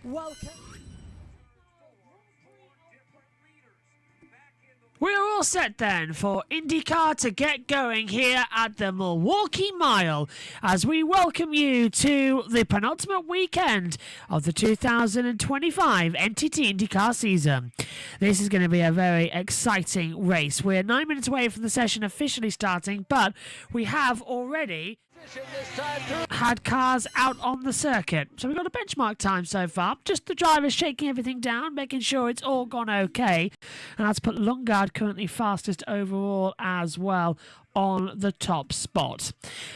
Welcome. We're all set then for INDYCAR to get going here at the Milwaukee Mile as we welcome you to the penultimate weekend of the 2025 NTT INDYCAR season. This is going to be a very exciting race. We're 9 minutes away from the session officially starting, but we have already had cars out on the circuit. So we've got a benchmark time so far. Just the drivers shaking everything down, making sure it's all gone okay. And that's put Lundgaard currently fastest overall as well on the top spot.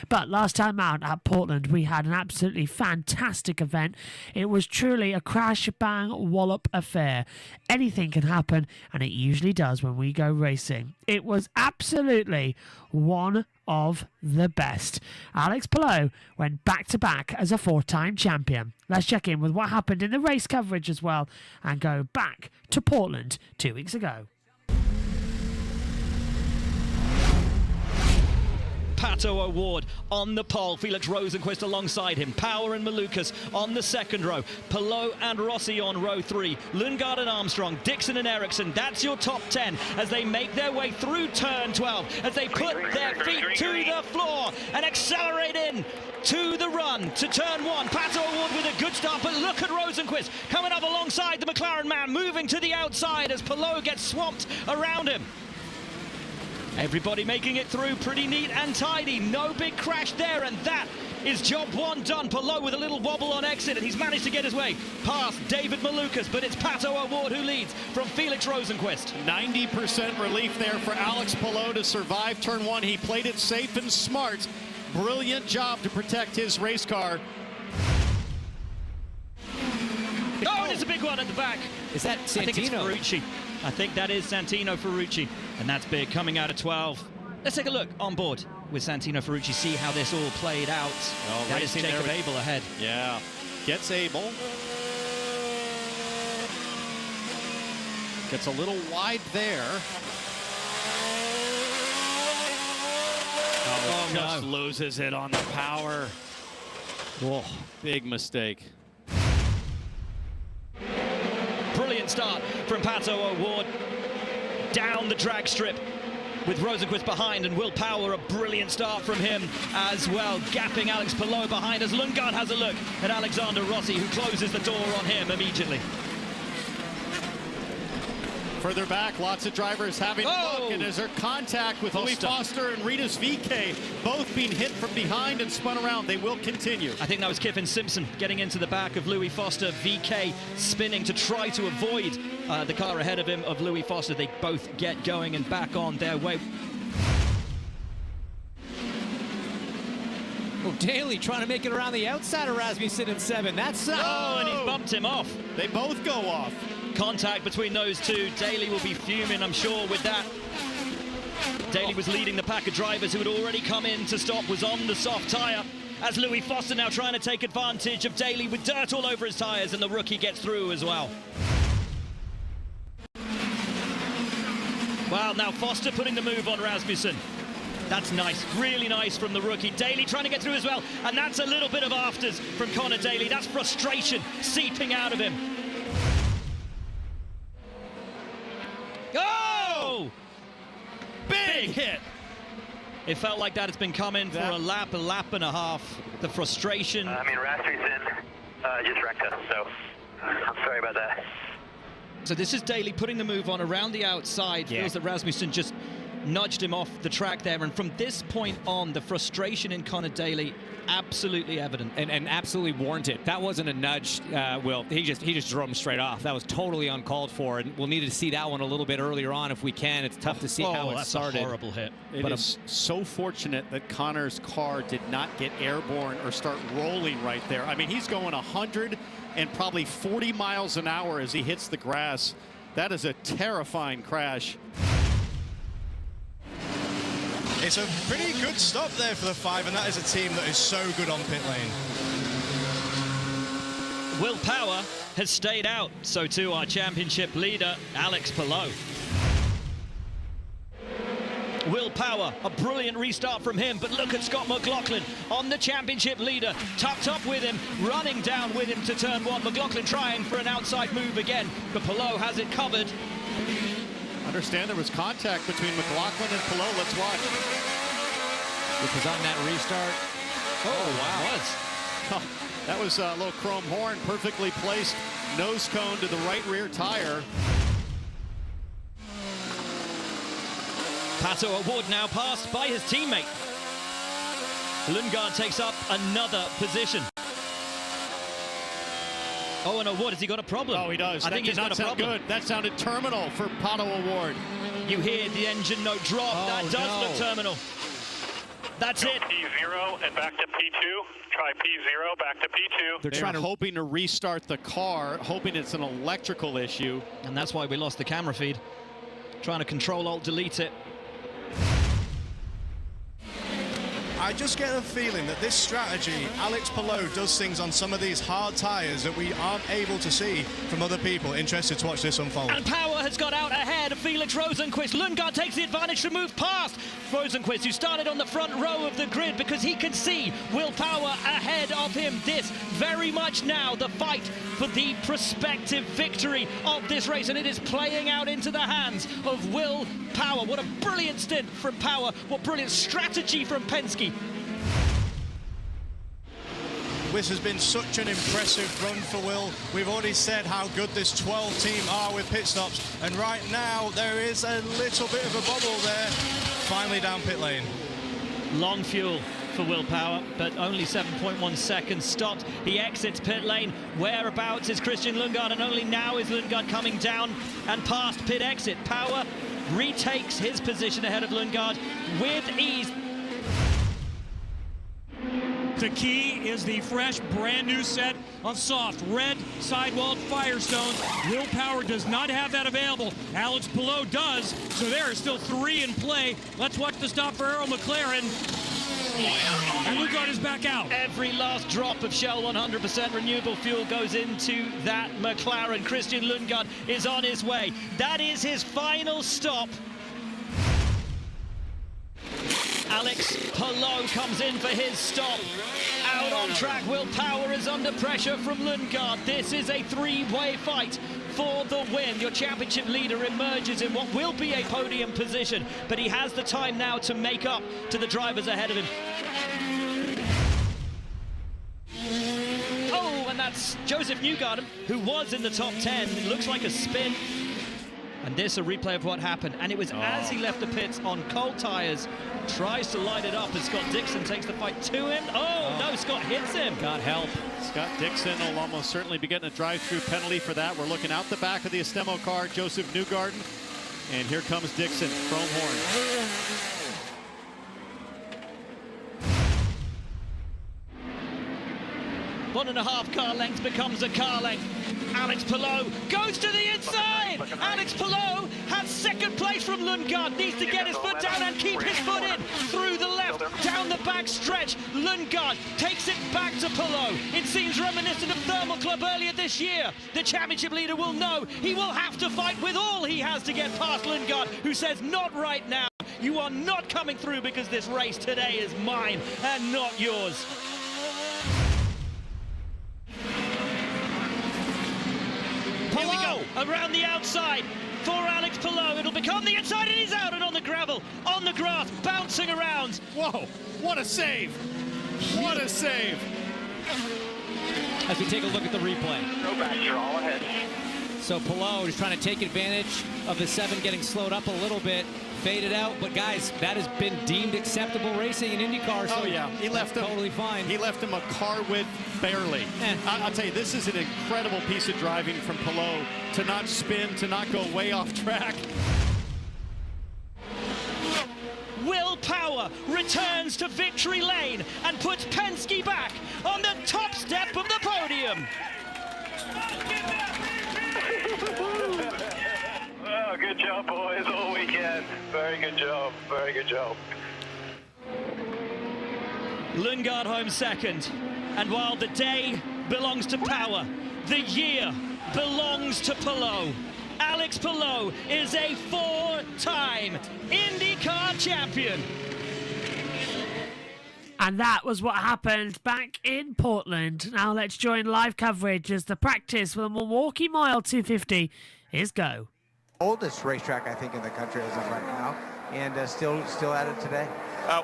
But last time out at Portland, we had an absolutely fantastic event. It was truly a crash, bang, wallop affair. Anything can happen, and it usually does when we go racing. It was absolutely one of the best. Alex Palou went back-to-back as a four-time champion. Let's check in with what happened in the race coverage as well and go back to Portland 2 weeks ago. Pato O'Ward on the pole, Felix Rosenqvist alongside him, Power and Malukas on the second row, Palou and Rossi on row 3, Lundgaard and Armstrong, Dixon and Ericsson. That's your top 10 as they make their way through turn 12, as they put their feet to the floor and accelerate in to the run to turn 1. Pato O'Ward with a good start, but look at Rosenqvist coming up alongside the McLaren man, moving to the outside as Palou gets swamped around him. Everybody making it through pretty neat and tidy. No big crash there, and that is job one done. Palou with a little wobble on exit, and he's managed to get his way past David Malukas, but it's Pato O'Ward who leads from Felix Rosenqvist. 90% relief there for Alex Palou to survive turn 1. He played it safe and smart. Brilliant job to protect his race car. Oh, and it's a big one at the back. Is that Santino? I think it's Ferrucci. I think that is Santino Ferrucci, and that's big coming out of 12. Let's take a look on board with Santino Ferrucci, see how this all played out. Oh, that is Jacob Abel ahead. Yeah, gets Abel. Gets a little wide there. Oh, just loses it on the power. Whoa, big mistake. Brilliant start from Pato O'Ward down the drag strip with Rosenqvist behind, and Will Power, a brilliant start from him as well, gapping Alex Palou behind as Lundgaard has a look at Alexander Rossi, who closes the door on him immediately. Further back, lots of drivers having a look, and is there contact with Louis Foster and Ritas VK, both being hit from behind and spun around. They will continue. I think that was Kiffin Simpson getting into the back of Louis Foster, VK spinning to try to avoid the car ahead of him of Louis Foster. They both get going and back on their way. Oh, Daly trying to make it around the outside of Rasmussen in 7. That's oh, and he's bumped him off. They both go off. Contact between those two. Daly will be fuming, I'm sure, with that. Daly was leading the pack of drivers who had already come in to stop, was on the soft tyre, as Louis Foster now trying to take advantage of Daly with dirt all over his tyres, and the rookie gets through as well. Wow, now Foster putting the move on Rasmussen. That's nice, really nice from the rookie. Daly trying to get through as well, and that's a little bit of afters from Connor Daly. That's frustration seeping out of him. Oh! Big hit. It felt like that has been coming for a lap and a half. The frustration. I mean, Rasmussen just wrecked us, so I'm sorry about that. So this is Daly putting the move on around the outside. Feels that Rasmussen just nudged him off the track there, and from this point on, the frustration in Connor Daly absolutely evident and absolutely warranted. That wasn't a nudge, Will. He just drove him straight off. That was totally uncalled for, and we'll need to see that one a little bit earlier on if we can. It's tough to see how it started. That's a horrible hit. It is so fortunate that Connor's car did not get airborne or start rolling right there. I mean, he's going 100 and probably 40 miles an hour as he hits the grass. That is a terrifying crash. It's a pretty good stop there for the 5, and that is a team that is so good on pit lane. Will Power has stayed out, so too our championship leader, Alex Palou. Will Power, a brilliant restart from him, but look at Scott McLaughlin on the championship leader, tucked up with him, running down with him to turn one. McLaughlin trying for an outside move again, but Palou has it covered. Understand there was contact between McLaughlin and Palou. Let's watch. Which was on that restart. Oh, wow. Oh, that was a little chrome horn, perfectly placed nose cone to the right rear tire. Pato O'Ward now passed by his teammate. Lundgaard takes up another position. Oh, and O'Ward, has he got a problem? Oh, he does. I think he's got a problem. Good. That sounded terminal for Pato O'Ward. You hear the engine note drop. Oh, that does look terminal. That's it. P0 and back to P2. Try P0, back to P2. They're hoping to restart the car, hoping it's an electrical issue. And that's why we lost the camera feed. Trying to Control-Alt-Delete it. I just get a feeling that this strategy, Alex Palou does things on some of these hard tyres that we aren't able to see from other people. Interested to watch this unfold. And Power has got out ahead of Felix Rosenqvist. Lundgaard takes the advantage to move past Rosenqvist, who started on the front row of the grid because he can see Will Power ahead of him. This very much now the fight for the prospective victory of this race, and it is playing out into the hands of Will Power. What a brilliant stint from Power. What brilliant strategy from Penske. This has been such an impressive run for Will. We've already said how good this 12 team are with pit stops, and right now there is a little bit of a bubble there. Finally down pit lane. Long fuel for Will Power, but only 7.1 seconds stopped. He exits pit lane. Whereabouts is Christian Lundgaard, and only now is Lundgaard coming down and past pit exit. Power retakes his position ahead of Lundgaard with ease. The key is the fresh, brand new set of soft red sidewalled Firestones. Will Power does not have that available. Alex Palou does, so there are still 3 in play. Let's watch the stop for Arrow McLaren. And Lundgaard is back out. Every last drop of Shell 100% renewable fuel goes into that McLaren. Christian Lundgaard is on his way. That is his final stop. Alex Palou comes in for his stop. Out on track, Will Power is under pressure from Lundgaard. This is a 3-way fight for the win. Your championship leader emerges in what will be a podium position, but he has the time now to make up to the drivers ahead of him. Oh, and that's Joseph Newgarden, who was in the top 10. It looks like a spin. And this a replay of what happened, and it was as he left the pits on cold tires, tries to light it up, and Scott Dixon takes the fight to him. Oh, no, Scott hits him. Got help. Scott Dixon will almost certainly be getting a drive-through penalty for that. We're looking out the back of the Estemo car, Joseph Newgarden, and here comes Dixon, chrome horn. 1.5 car lengths becomes a car length. Alex Palou goes to the inside. Alex Palou has second place from Lundgaard. Needs to get his foot down and keep his foot in. Through the left, down the back stretch. Lundgaard takes it back to Palou. It seems reminiscent of Thermal Club earlier this year. The championship leader will know he will have to fight with all he has to get past Lundgaard, who says, not right now. You are not coming through because this race today is mine and not yours. Here we go, around the outside for Alex Palou. It'll become the inside, and he's out and on the gravel, on the grass, bouncing around. Whoa, what a save. What a save. As we take a look at the replay. Go back, you're all ahead. So Palou is trying to take advantage of the 7 getting slowed up a little bit, faded out, but guys, that has been deemed acceptable racing in IndyCar. So oh yeah, he left him totally fine. He left him a car width barely. I'll tell you, this is an incredible piece of driving from Palou to not spin, to not go way off track. Will Power returns to victory lane and puts Penske back on the top step of the podium. Oh, good job, boys, all weekend. Very good job, very good job. Lundgaard home second, and while the day belongs to Power, the year belongs to Palou. Alex Palou is a 4-time IndyCar champion. And that was what happened back in Portland. Now let's join live coverage as the practice for the Milwaukee Mile 250 is go. Oldest racetrack, I think, in the country as of right now, and still at it today.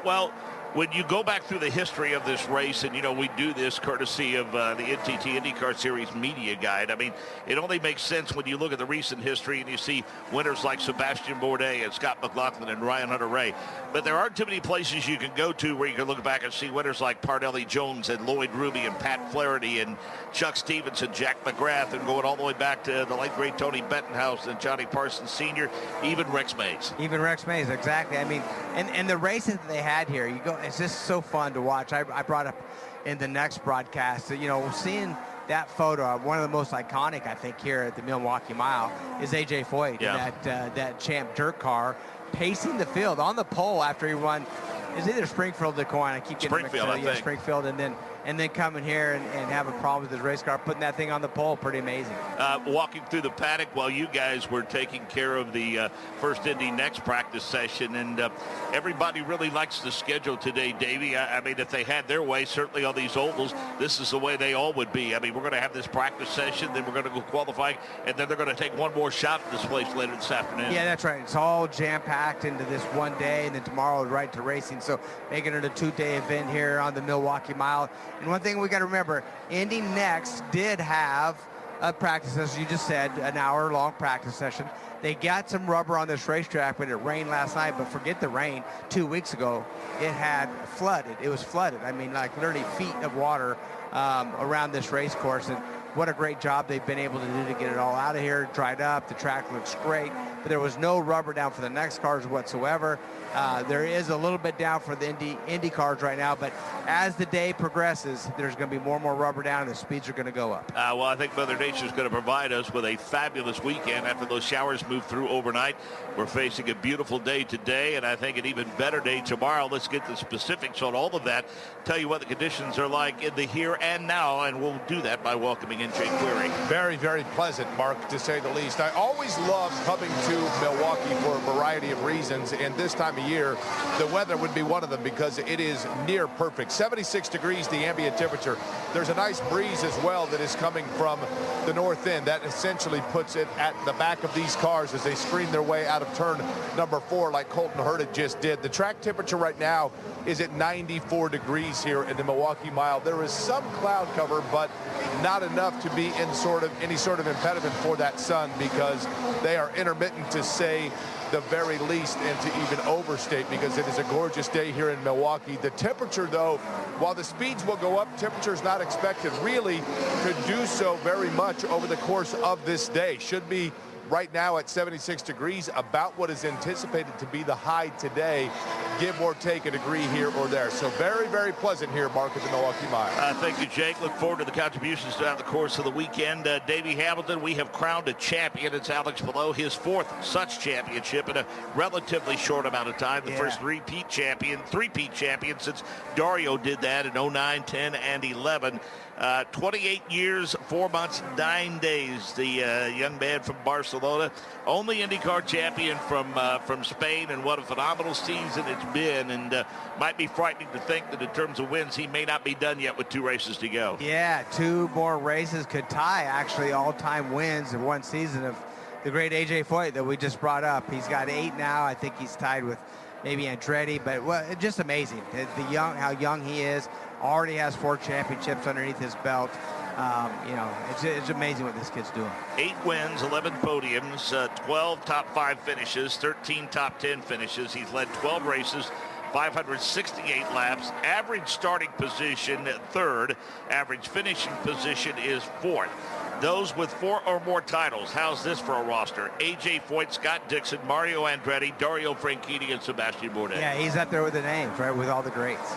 Well, when you go back through the history of this race, and, you know, we do this courtesy of the NTT IndyCar Series media guide. I mean, it only makes sense when you look at the recent history and you see winners like Sebastian Bourdais and Scott McLaughlin and Ryan Hunter-Reay. But there aren't too many places you can go to where you can look back and see winners like Parnelli Jones and Lloyd Ruby and Pat Flaherty and Chuck Stevens and Jack McGrath, and going all the way back to the late great Tony Bettenhouse and Johnny Parsons Sr., even Rex Mays. Even Rex Mays, exactly. I mean, and the races that they had here, you go, it's just so fun to watch. I brought up in the next broadcast that, you know, seeing that photo, one of the most iconic, I think, here at the Milwaukee Mile is A.J. Foyt, yeah. that champ dirt car pacing the field on the pole after he won. It's either Springfield or DeCoin. I keep getting Springfield, I think. Springfield, and then coming here and have a problem with his race car, putting that thing on the pole, pretty amazing. Walking through the paddock while you guys were taking care of the first Indy Next practice session, and everybody really likes the schedule today, Davey. I mean, if they had their way, certainly on these ovals, this is the way they all would be. I mean, we're going to have this practice session, then we're going to go qualifying, and then they're going to take one more shot at this place later this afternoon. Yeah, that's right. It's all jam-packed into this one day, and then tomorrow right to racing. So making it a two-day event here on the Milwaukee Mile. And one thing we got to remember, Indy Next did have a practice, as you just said, an hour-long practice session. They got some rubber on this racetrack, but it rained last night. But forget the rain. 2 weeks ago, it had flooded. It was flooded. I mean, like literally feet of water around this race course. And what a great job they've been able to do to get it all out of here, dried up. The track looks great, but there was no rubber down for the next cars whatsoever. There is a little bit down for the Indy cars right now, but as the day progresses, there's going to be more and more rubber down, and the speeds are going to go up. Well, I think Mother Nature is going to provide us with a fabulous weekend after those showers move through overnight. We're facing a beautiful day today, and I think an even better day tomorrow. Let's get the specifics on all of that. Tell you what the conditions are like in the here and now, and we'll do that by welcoming in Jake Query. Very, very pleasant, Mark, to say the least. I always love coming to Milwaukee for a variety of reasons, and this time of year, the weather would be one of them because it is near perfect. 76 degrees, the ambient temperature. There's a nice breeze as well that is coming from the north end. That essentially puts it at the back of these cars as they screen their way out of turn number 4 like Colton Herta just did. The track temperature right now is at 94 degrees here in the Milwaukee Mile. There is some cloud cover, but not enough to be in any sort of impediment for that sun, because they are intermittent, to say the very least, and to even overstate, because it is a gorgeous day here in Milwaukee. The temperature, though, while the speeds will go up, temperature is not expected really to do so very much over the course of this day. Should be right now at 76 degrees, about what is anticipated to be the high today, give or take a degree here or there. So very, very pleasant here, Mark, at the Milwaukee Mile. Thank you, Jake. Look forward to the contributions throughout the course of the weekend. Davey Hamilton, we have crowned a champion. It's Alex Palou, his 4th such championship in a relatively short amount of time. The first three-peat champion since Dario did that in 09, 10, and 11. 28 years, 4 months, 9 days. The young man from Barcelona, only IndyCar champion from Spain, and what a phenomenal season it's been. And might be frightening to think that in terms of wins, he may not be done yet with 2 races to go. Yeah, 2 more races could tie actually all-time wins in one season of the great A.J. Foyt that we just brought up. He's got 8 now. I think he's tied with maybe Andretti, but just amazing. How young he is. Already has 4 championships underneath his belt. You know, it's amazing what this kid's doing. 8 wins, 11 podiums, 12 top 5 finishes, 13 top 10 finishes. He's led 12 races, 568 laps. Average starting position 3rd. Average finishing position is 4th. Those with 4 or more titles. How's this for a roster? A.J. Foyt, Scott Dixon, Mario Andretti, Dario Franchitti, and Sebastian Bourdais. Yeah, he's up there with the names, right, with all the greats.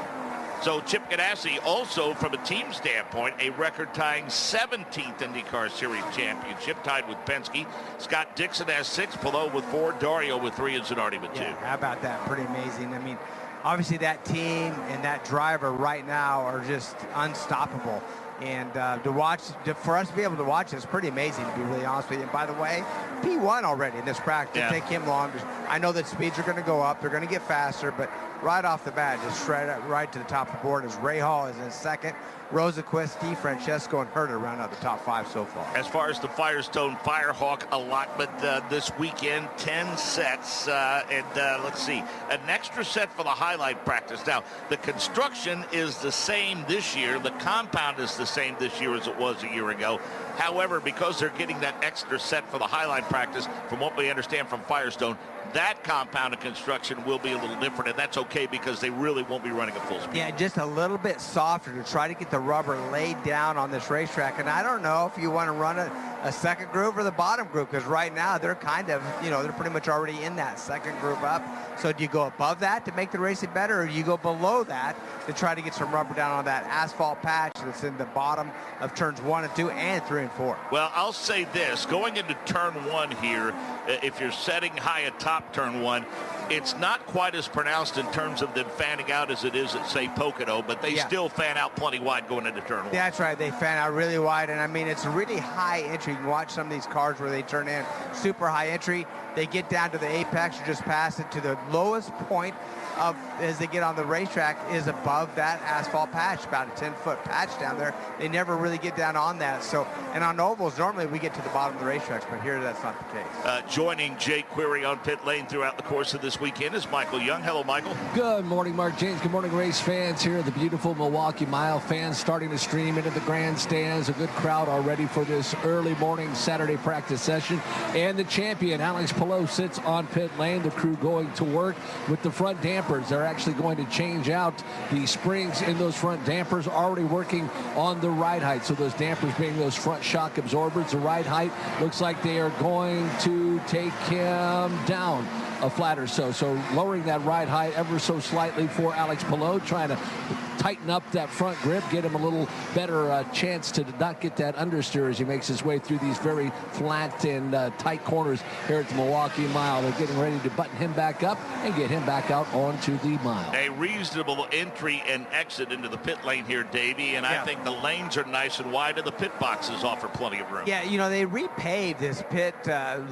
So Chip Ganassi, also from a team standpoint, a record-tying 17th IndyCar Series championship, tied with Penske. Scott Dixon has 6, Palou with 4, Dario with 3, and Zanardi with 2. Yeah, how about that? Pretty amazing. I mean, obviously that team and that driver right now are just unstoppable. And for us to be able to watch, it's pretty amazing, to be really honest with you. And by the way, P1 already in this practice. Yeah. Take him long. I know that speeds are going to go up. They're going to get faster, but right off the bat, just right to the top of the board is Ray Hall is in second. Rosenquist, DiFrancesco, and Herter round out the top 5 so far. As far as the Firestone Firehawk allotment this weekend, 10 sets. Let's see, an extra set for the highlight practice. Now, the construction is the same this year. The compound is the same this year as it was a year ago. However, because they're getting that extra set for the highlight practice, from what we understand from Firestone, that compound of construction will be a little different, and that's okay because they really won't be running at full speed. Yeah, just a little bit softer to try to get the rubber laid down on this racetrack. And I don't know if you want to run a second groove or the bottom groove, because right now they're kind of, they're pretty much already in that second groove up. So do you go above that to make the racing better, or do you go below that to try to get some rubber down on that asphalt patch that's in the bottom of turns 1 and 2 and 3 and 4? Well, I'll say this, going into turn 1 here, if you're setting high atop turn 1, it's not quite as pronounced in terms of them fanning out as it is at, say, Pocono, but they still fan out plenty wide going into turn 1. That's right. They fan out really wide, and I mean, it's a really high entry. You can watch some of these cars where they turn in super high entry. They get down to the apex or just pass it to the lowest point of as they get on the racetrack is above that asphalt patch, about a 10-foot patch down there. They never really get down on that. So, and on ovals, normally we get to the bottom of the racetracks, but here that's not the case. Joining Jay Query on pit lane throughout the course of this weekend is Michael Young. Hello, Michael. Good morning, Mark James. Good morning, race fans here at the beautiful Milwaukee Mile. Fans starting to stream into the grandstands. A good crowd already for this early morning Saturday practice session. And the champion, Alex Palou, sits on pit lane. The crew going to work with the front dampers. They're actually going to change out the springs in those front dampers, already working on the ride height. So those dampers being those front shock absorbers, the ride height looks like they are going to take him down a flat or so. So lowering that ride height ever so slightly for Alex Palou, trying to tighten up that front grip, get him a little better chance to not get that understeer as he makes his way through these very flat and tight corners here at the Milwaukee Mile. They're getting ready to button him back up and get him back out onto the mile. A reasonable entry and exit into the pit lane here, Davey, and I think the lanes are nice and wide, and the pit boxes offer plenty of room. Yeah, they repaved this pit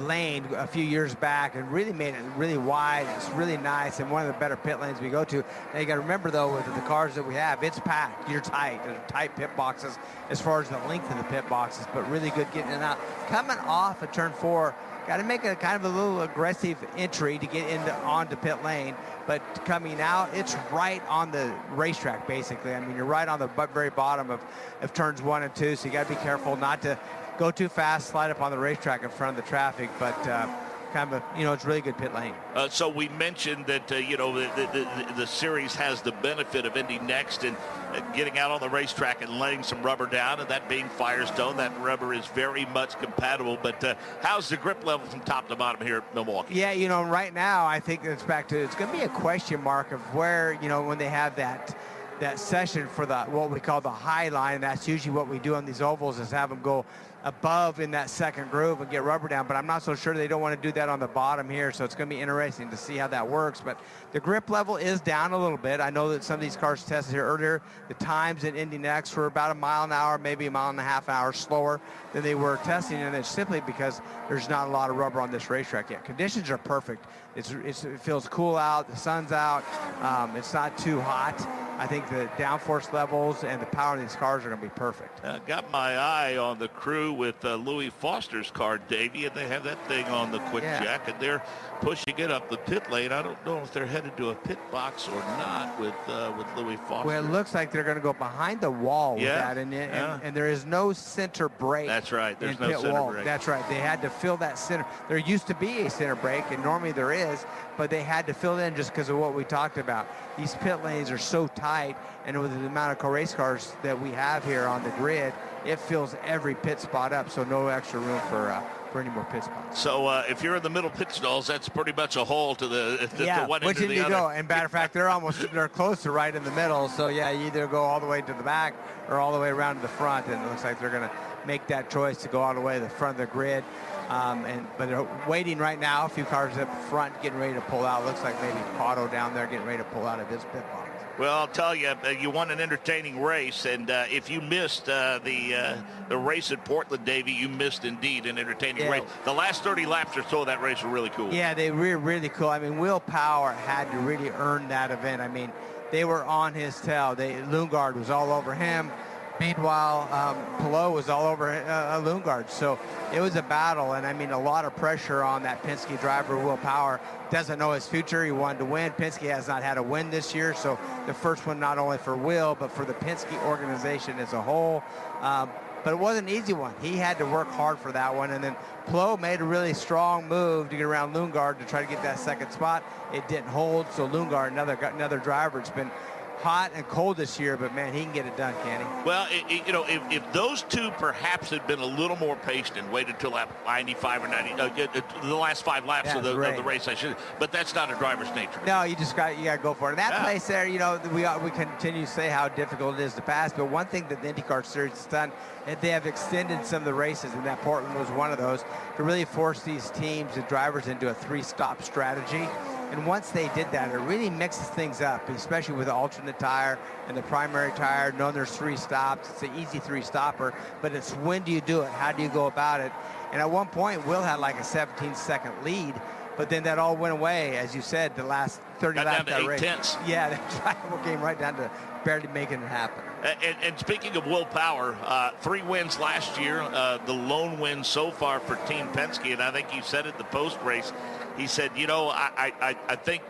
lane a few years back and really made it really wide. It's really nice and one of the better pit lanes we go to. Now you got to remember, though, with the cars that we have, it's packed. You're tight. There's tight pit boxes as far as the length of the pit boxes, but really good getting in and out. Coming off of turn 4, got to make a kind of a little aggressive entry to get onto pit lane, but coming out, it's right on the racetrack, basically. I mean, you're right on the very bottom of turns 1 and 2, so you got to be careful not to go too fast, slide up on the racetrack in front of the traffic, but kind of it's really good pit lane. So we mentioned that the series has the benefit of Indy Next and getting out on the racetrack and laying some rubber down, and that being Firestone. That rubber is very much compatible, but how's the grip level from top to bottom here at Milwaukee? Yeah, right now I think it's back to, it's going to be a question mark of where, when they have that session for what we call the high line. That's usually what we do on these ovals, is have them go above in that second groove and get rubber down, but I'm not so sure they don't want to do that on the bottom here, so it's going to be interesting to see how that works. But the grip level is down a little bit. I know that some of these cars tested here earlier, the times in Indy Next were about a mile an hour, maybe a mile and a half an hour slower than they were testing, and it's simply because there's not a lot of rubber on this racetrack yet. Conditions are perfect. It feels cool out, the sun's out, it's not too hot. I think the downforce levels and the power of these cars are going to be perfect. Got my eye on the crew with Louis Foster's car, Davey, and they have that thing on the quick jack, and they're pushing it up the pit lane. I don't know if they're headed to a pit box or not with Louis Foster. Well, it looks like they're going to go behind the wall with that, and there is no center brake. That's right. There's no pit center wall. brake. That's right. They had to fill that center. There used to be a center brake, and normally there is, but they had to fill in just because of what we talked about. These pit lanes are so tight, and with the amount of race cars that we have here on the grid, it fills every pit spot up, so no extra room for any more pit spots. So if you're in the middle pit stalls, that's pretty much a hole to the one end which to end the you other. go? And matter of fact, they're close to right in the middle. So yeah, you either go all the way to the back or all the way around to the front. And it looks like they're going to make that choice to go all the way to the front of the grid. But they're waiting right now. A few cars up front getting ready to pull out. Looks like maybe Pato down there getting ready to pull out of his pit box. Well, I'll tell you, you won an entertaining race, and if you missed the race at Portland, Davey, you missed indeed an entertaining race. The last 30 laps or so of that race were really cool. Yeah, they were really cool. I mean, Will Power had to really earn that event. I mean, they were on his tail. Lundgaard was all over him. Meanwhile, Palou was all over Lundgaard. So it was a battle, and I mean, a lot of pressure on that Penske driver, Will Power. Doesn't know his future. He wanted to win. Penske has not had a win this year, so the first one not only for Will, but for the Penske organization as a whole. But it wasn't an easy one. He had to work hard for that one, and then Palou made a really strong move to get around Lundgaard to try to get that second spot. It didn't hold, so Lundgaard, another driver. It's been hot and cold this year, but man, he can get it done, can he? Well, you know, if those two perhaps had been a little more patient and waited till lap 95 or 90, the last 5 laps of the race, I should. But that's not a driver's nature. No, you got to go for it. That place there, you know, we continue to say how difficult it is to pass, but one thing that the IndyCar Series has done, they have extended some of the races, and that Portland was one of those, to really force these teams and drivers into a 3-stop strategy. And once they did that, it really mixes things up, especially with the alternate tire and the primary tire, knowing there's 3 stops. It's an easy 3-stopper, but it's when do you do it? How do you go about it? And at one point, Will had like a 17-second lead, but then that all went away, as you said, the last 30 laps of that race. 8/10. Yeah, the driver came right down to barely making it happen. And speaking of Will Power, 3 wins last year, the lone win so far for Team Penske, and I think you said it the post-race. He said, you know, I think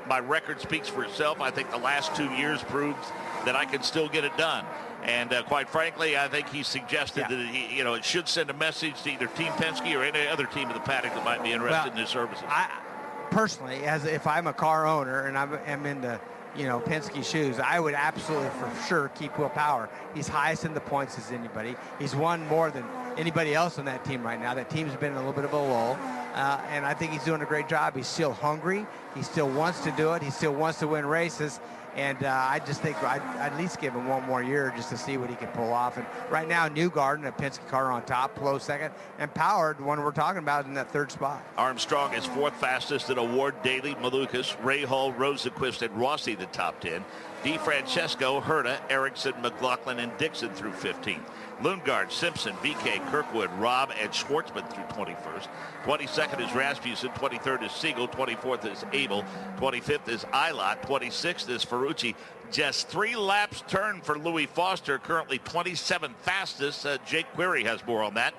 my record speaks for itself. I think the last 2 years proves that I can still get it done. And quite frankly, I think he suggested that, it should send a message to either Team Penske or any other team in the paddock that might be interested in his services. Personally, if I'm a car owner and I'm in the, Penske shoes, I would absolutely for sure keep Will Power. He's highest in the points as anybody. He's won more than anybody else on that team right now. That team's been in a little bit of a lull. And I think he's doing a great job. He's still hungry. He still wants to do it. He still wants to win races. And I just think I'd at least give him one more year just to see what he can pull off. And right now, Newgarden, a Penske car on top, Palou second, and Power, the one we're talking about, in that 3rd spot. Armstrong is 4th fastest in Award, Daly, Malukas, Rahal, Rosenqvist, and Rossi the top 10. DeFrancesco, Herta, Ericsson, McLaughlin, and Dixon through 15th. Lundgaard, Simpson, VK, Kirkwood, Robb, and Schwartzman through 21st. 22nd is Rasmussen. 23rd is Siegel. 24th is Abel. 25th is Eilert. 26th is Ferrucci. Just 3 laps turn for Louis Foster, currently 27th fastest. Jake Query has more on that.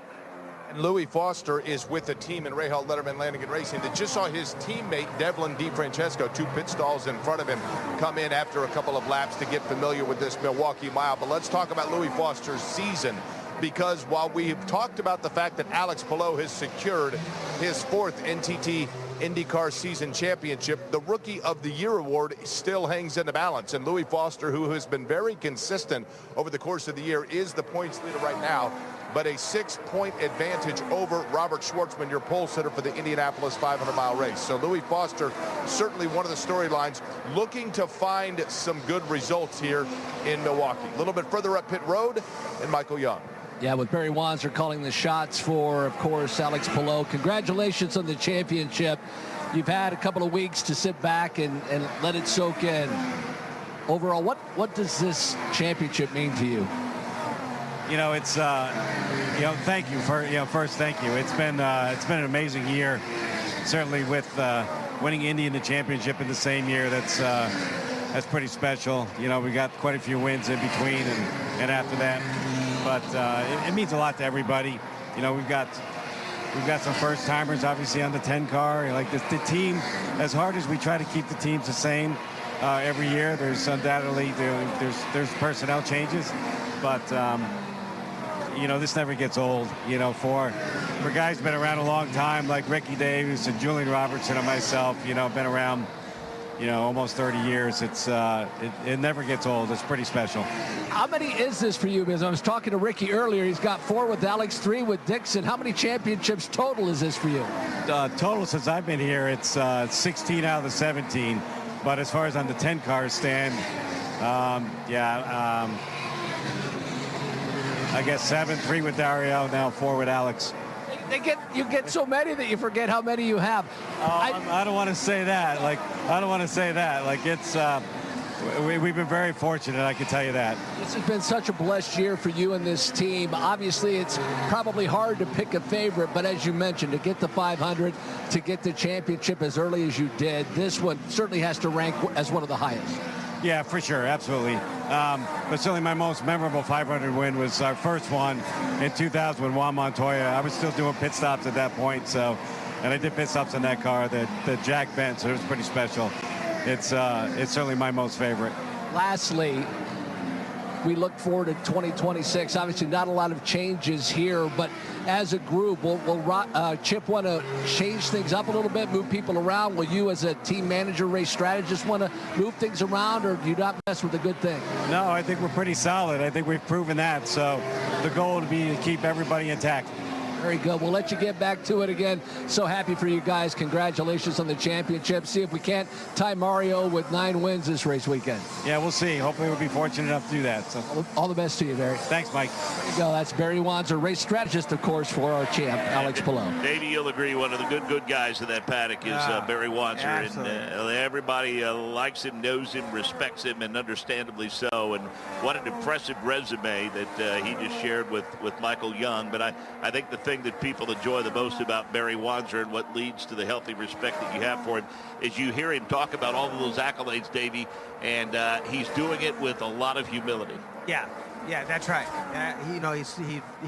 And Louis Foster is with a team in Rahal, Letterman, Lanigan Racing that just saw his teammate Devlin DeFrancesco, 2 pit stalls in front of him, come in after a couple of laps to get familiar with this Milwaukee Mile. But let's talk about Louis Foster's season, because while we've talked about the fact that Alex Palou has secured his 4th NTT IndyCar season championship, the Rookie of the Year award still hangs in the balance. And Louis Foster, who has been very consistent over the course of the year, is the points leader right now, but a 6-point advantage over Robert Schwartzman, your pole sitter for the Indianapolis 500-mile race. So Louis Foster, certainly one of the storylines, looking to find some good results here in Milwaukee. A little bit further up pit road, and Michael Young. Yeah, with Barry Wanzer calling the shots for, of course, Alex Palou. Congratulations on the championship. You've had a couple of weeks to sit back and let it soak in. Overall, what does this championship mean to you? It's thank you for first thank you. It's been an amazing year, certainly with winning Indy in the championship in the same year. That's pretty special. We got quite a few wins in between and after that, but it means a lot to everybody. We've got some first timers obviously on the 10 car. Like the team, as hard as we try to keep the teams the same every year, there's undoubtedly there's personnel changes, but this never gets old. For guys who've been around a long time, like Ricky Davis and Julian Robertson and myself, been around, almost 30 years. It never gets old. It's pretty special. How many is this for you? Because I was talking to Ricky earlier. He's got 4 with Alex, 3 with Dixon. How many championships total is this for you? Total since I've been here, it's 16 out of the 17. But as far as on the 10 cars stand, I guess 7, 3 with Dario, now 4 with Alex. You get so many that you forget how many you have. I don't want to say that. I don't want to say that. It's we've been very fortunate, I can tell you that. This has been such a blessed year for you and this team. Obviously, it's probably hard to pick a favorite, but as you mentioned, to get the 500, to get the championship as early as you did, this one certainly has to rank as one of the highest. Yeah, for sure, absolutely. But certainly my most memorable 500 win was our first one in 2000 with Juan Montoya. I was still doing pit stops at that point, and I did pit stops in that car that Jack bent, so it was pretty special. It's certainly my most favorite. Lastly, we look forward to 2026. Obviously, not a lot of changes here, but as a group, will Chip want to change things up a little bit, move people around? Will you, as a team manager, race strategist, want to move things around, or do you not mess with a good thing? No, I think we're pretty solid. I think we've proven that. So the goal would be to keep everybody intact. Very good. We'll let you get back to it again. So happy for you guys. Congratulations on the championship. See if we can't tie Mario with 9 wins this race weekend. Yeah, we'll see. Hopefully we'll be fortunate enough to do that. So all the best to you, Barry. Thanks, Mike. There you go. That's Barry Wanzer, race strategist, of course, for our champ, Alex Palou. Maybe you'll agree one of the good guys in that paddock is Barry Wanzer. And everybody likes him, knows him, respects him, and understandably so. And what an impressive resume that he just shared with Michael Young. But I think the thing that people enjoy the most about Barry Wanzer and what leads to the healthy respect that you have for him is you hear him talk about all of those accolades, Davey, and he's doing it with a lot of humility. Yeah, that's right. He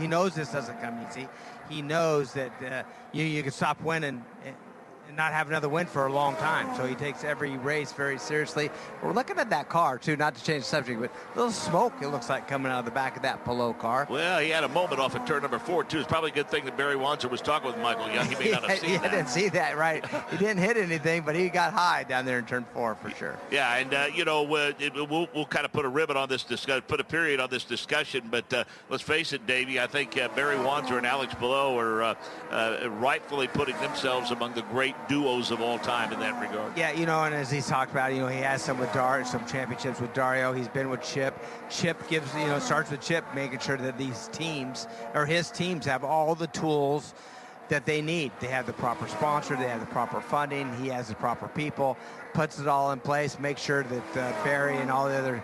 knows this doesn't come easy. He knows that you can stop winning and not have another win for a long time. So he takes every race very seriously. We're looking at that car, too, not to change the subject, but a little smoke, it looks like, coming out of the back of that Palou car. Well, he had a moment off at turn number 4, too. It's probably a good thing that Barry Wanzer was talking with Michael Young. He may not have seen that. He didn't see that, right. He didn't hit anything, but he got high down there in turn 4 for sure. Yeah, and, we'll kind of put a ribbon on this discussion, put a period on this discussion, but let's face it, Davey, I think Barry Wanzer and Alex Palou are rightfully putting themselves among the great duos of all time in that regard. Yeah, and as he's talked about, he has some championships with Dario. He's been with Chip. Chip gives, starts with Chip, making sure that these teams, or his teams, have all the tools that they need. They have the proper sponsor, they have the proper funding, he has the proper people, puts it all in place, makes sure that Barry and all the other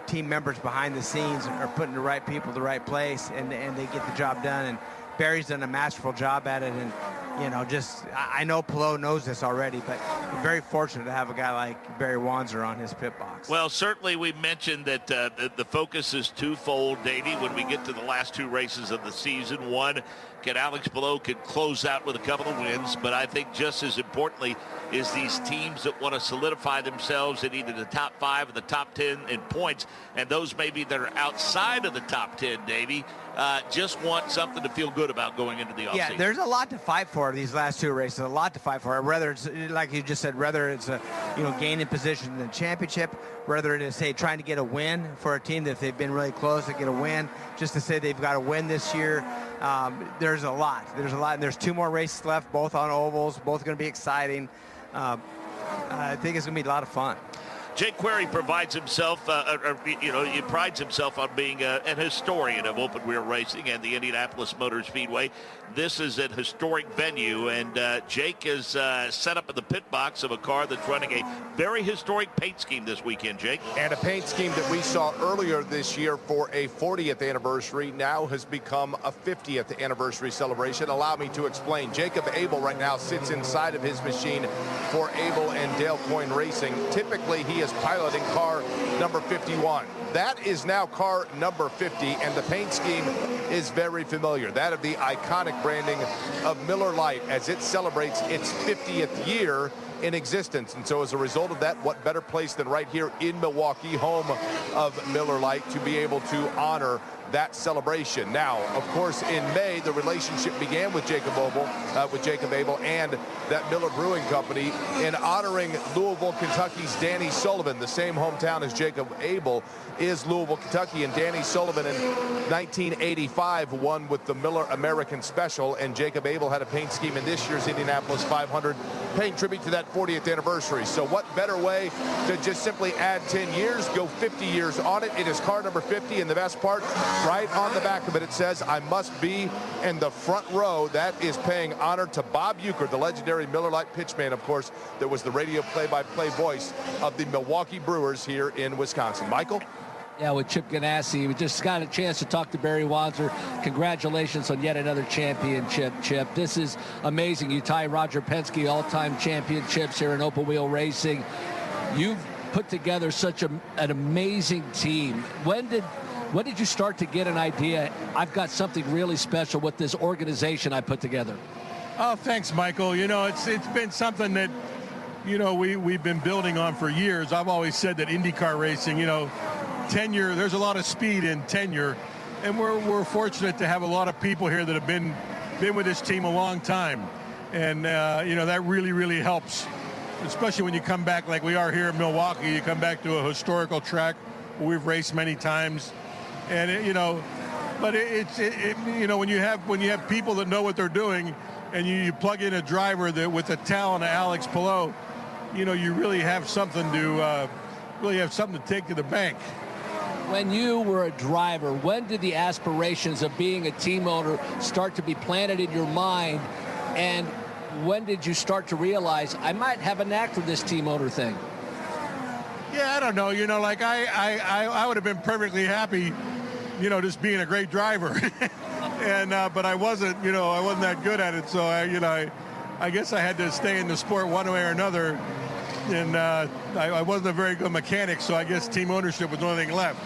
team members behind the scenes are putting the right people in the right place, and they get the job done. And Barry's done a masterful job at it, and I know Palou knows this already, but we're very fortunate to have a guy like Barry Wanzer on his pit box. Well, certainly we mentioned that the focus is twofold, Davey, when we get to the last 2 races of the season. One, Alex Palou could close out with a couple of wins, but I think just as importantly is these teams that want to solidify themselves in either the top 5 or the top 10 in points, and those maybe that are outside of the top 10, Davey, just want something to feel good about going into the offseason. Yeah, there's a lot to fight for these last 2 races, a lot to fight for. Whether it's, like you just said, whether it's gaining position in the championship, whether it is, say, trying to get a win for a team that if they've been really close to get a win, just to say they've got a win this year. There's a lot, and there's 2 more races left, both on ovals, both going to be exciting. I think it's going to be a lot of fun. Jake Query provides himself, he prides himself on being an historian of open-wheel racing and the Indianapolis Motor Speedway. This is an historic venue, and Jake is set up in the pit box of a car that's running a very historic paint scheme this weekend, Jake. And a paint scheme that we saw earlier this year for a 40th anniversary now has become a 50th anniversary celebration. Allow me to explain. Jacob Abel right now sits inside of his machine for Abel and Dale Coyne Racing. Typically, he is piloting car number 51. That is now car number 50, and the paint scheme is very familiar. That of the iconic branding of Miller Lite as it celebrates its 50th year in existence. And so as a result of that, what better place than right here in Milwaukee, home of Miller Lite, to be able to honor that celebration. Now, of course, in May, the relationship began with Jacob Abel and that Miller Brewing Company in honoring Louisville, Kentucky's Danny Sullivan. The same hometown as Jacob Abel is Louisville, Kentucky, and Danny Sullivan in 1985 won with the Miller American Special, and Jacob Abel had a paint scheme in this year's Indianapolis 500 paying tribute to that 40th anniversary. So what better way to just simply add 10 years, go 50 years on it. It is car number 50, and the best part, right on the back of it, it says, I must be in the front row. That is paying honor to Bob Uecker, the legendary Miller Lite pitchman, of course, that was the radio play-by-play voice of the Milwaukee Brewers here in Wisconsin. Michael? Yeah, with Chip Ganassi. We just got a chance to talk to Barry Wanzer. Congratulations on yet another championship, Chip. This is amazing. You tie Roger Penske all-time championships here in open wheel racing. You've put together such an amazing team. When did you start to get an idea, I've got something really special with this organization I put together? Oh, thanks, Michael. You know, it's been something that, you know, we've been building on for years. I've always said that IndyCar racing, you know, tenure, there's a lot of speed in tenure, and we're fortunate to have a lot of people here that have been with this team a long time, and you know, that really helps, especially when you come back like we are here in Milwaukee. You come back to a historical track where we've raced many times, and you know, but you know, when you have people that know what they're doing, and you plug in a driver that with the talent of Alex Palou, you know, you really have something to take to the bank. When you were a driver, when did the aspirations of being a team owner start to be planted in your mind? And when did you start to realize, I might have a knack for this team owner thing? Yeah, I don't know. You know, like I would have been perfectly happy, you know, just being a great driver. And but I wasn't, you know, I wasn't that good at it. So, I guess I had to stay in the sport one way or another. And I wasn't a very good mechanic, so I guess team ownership was the only thing left.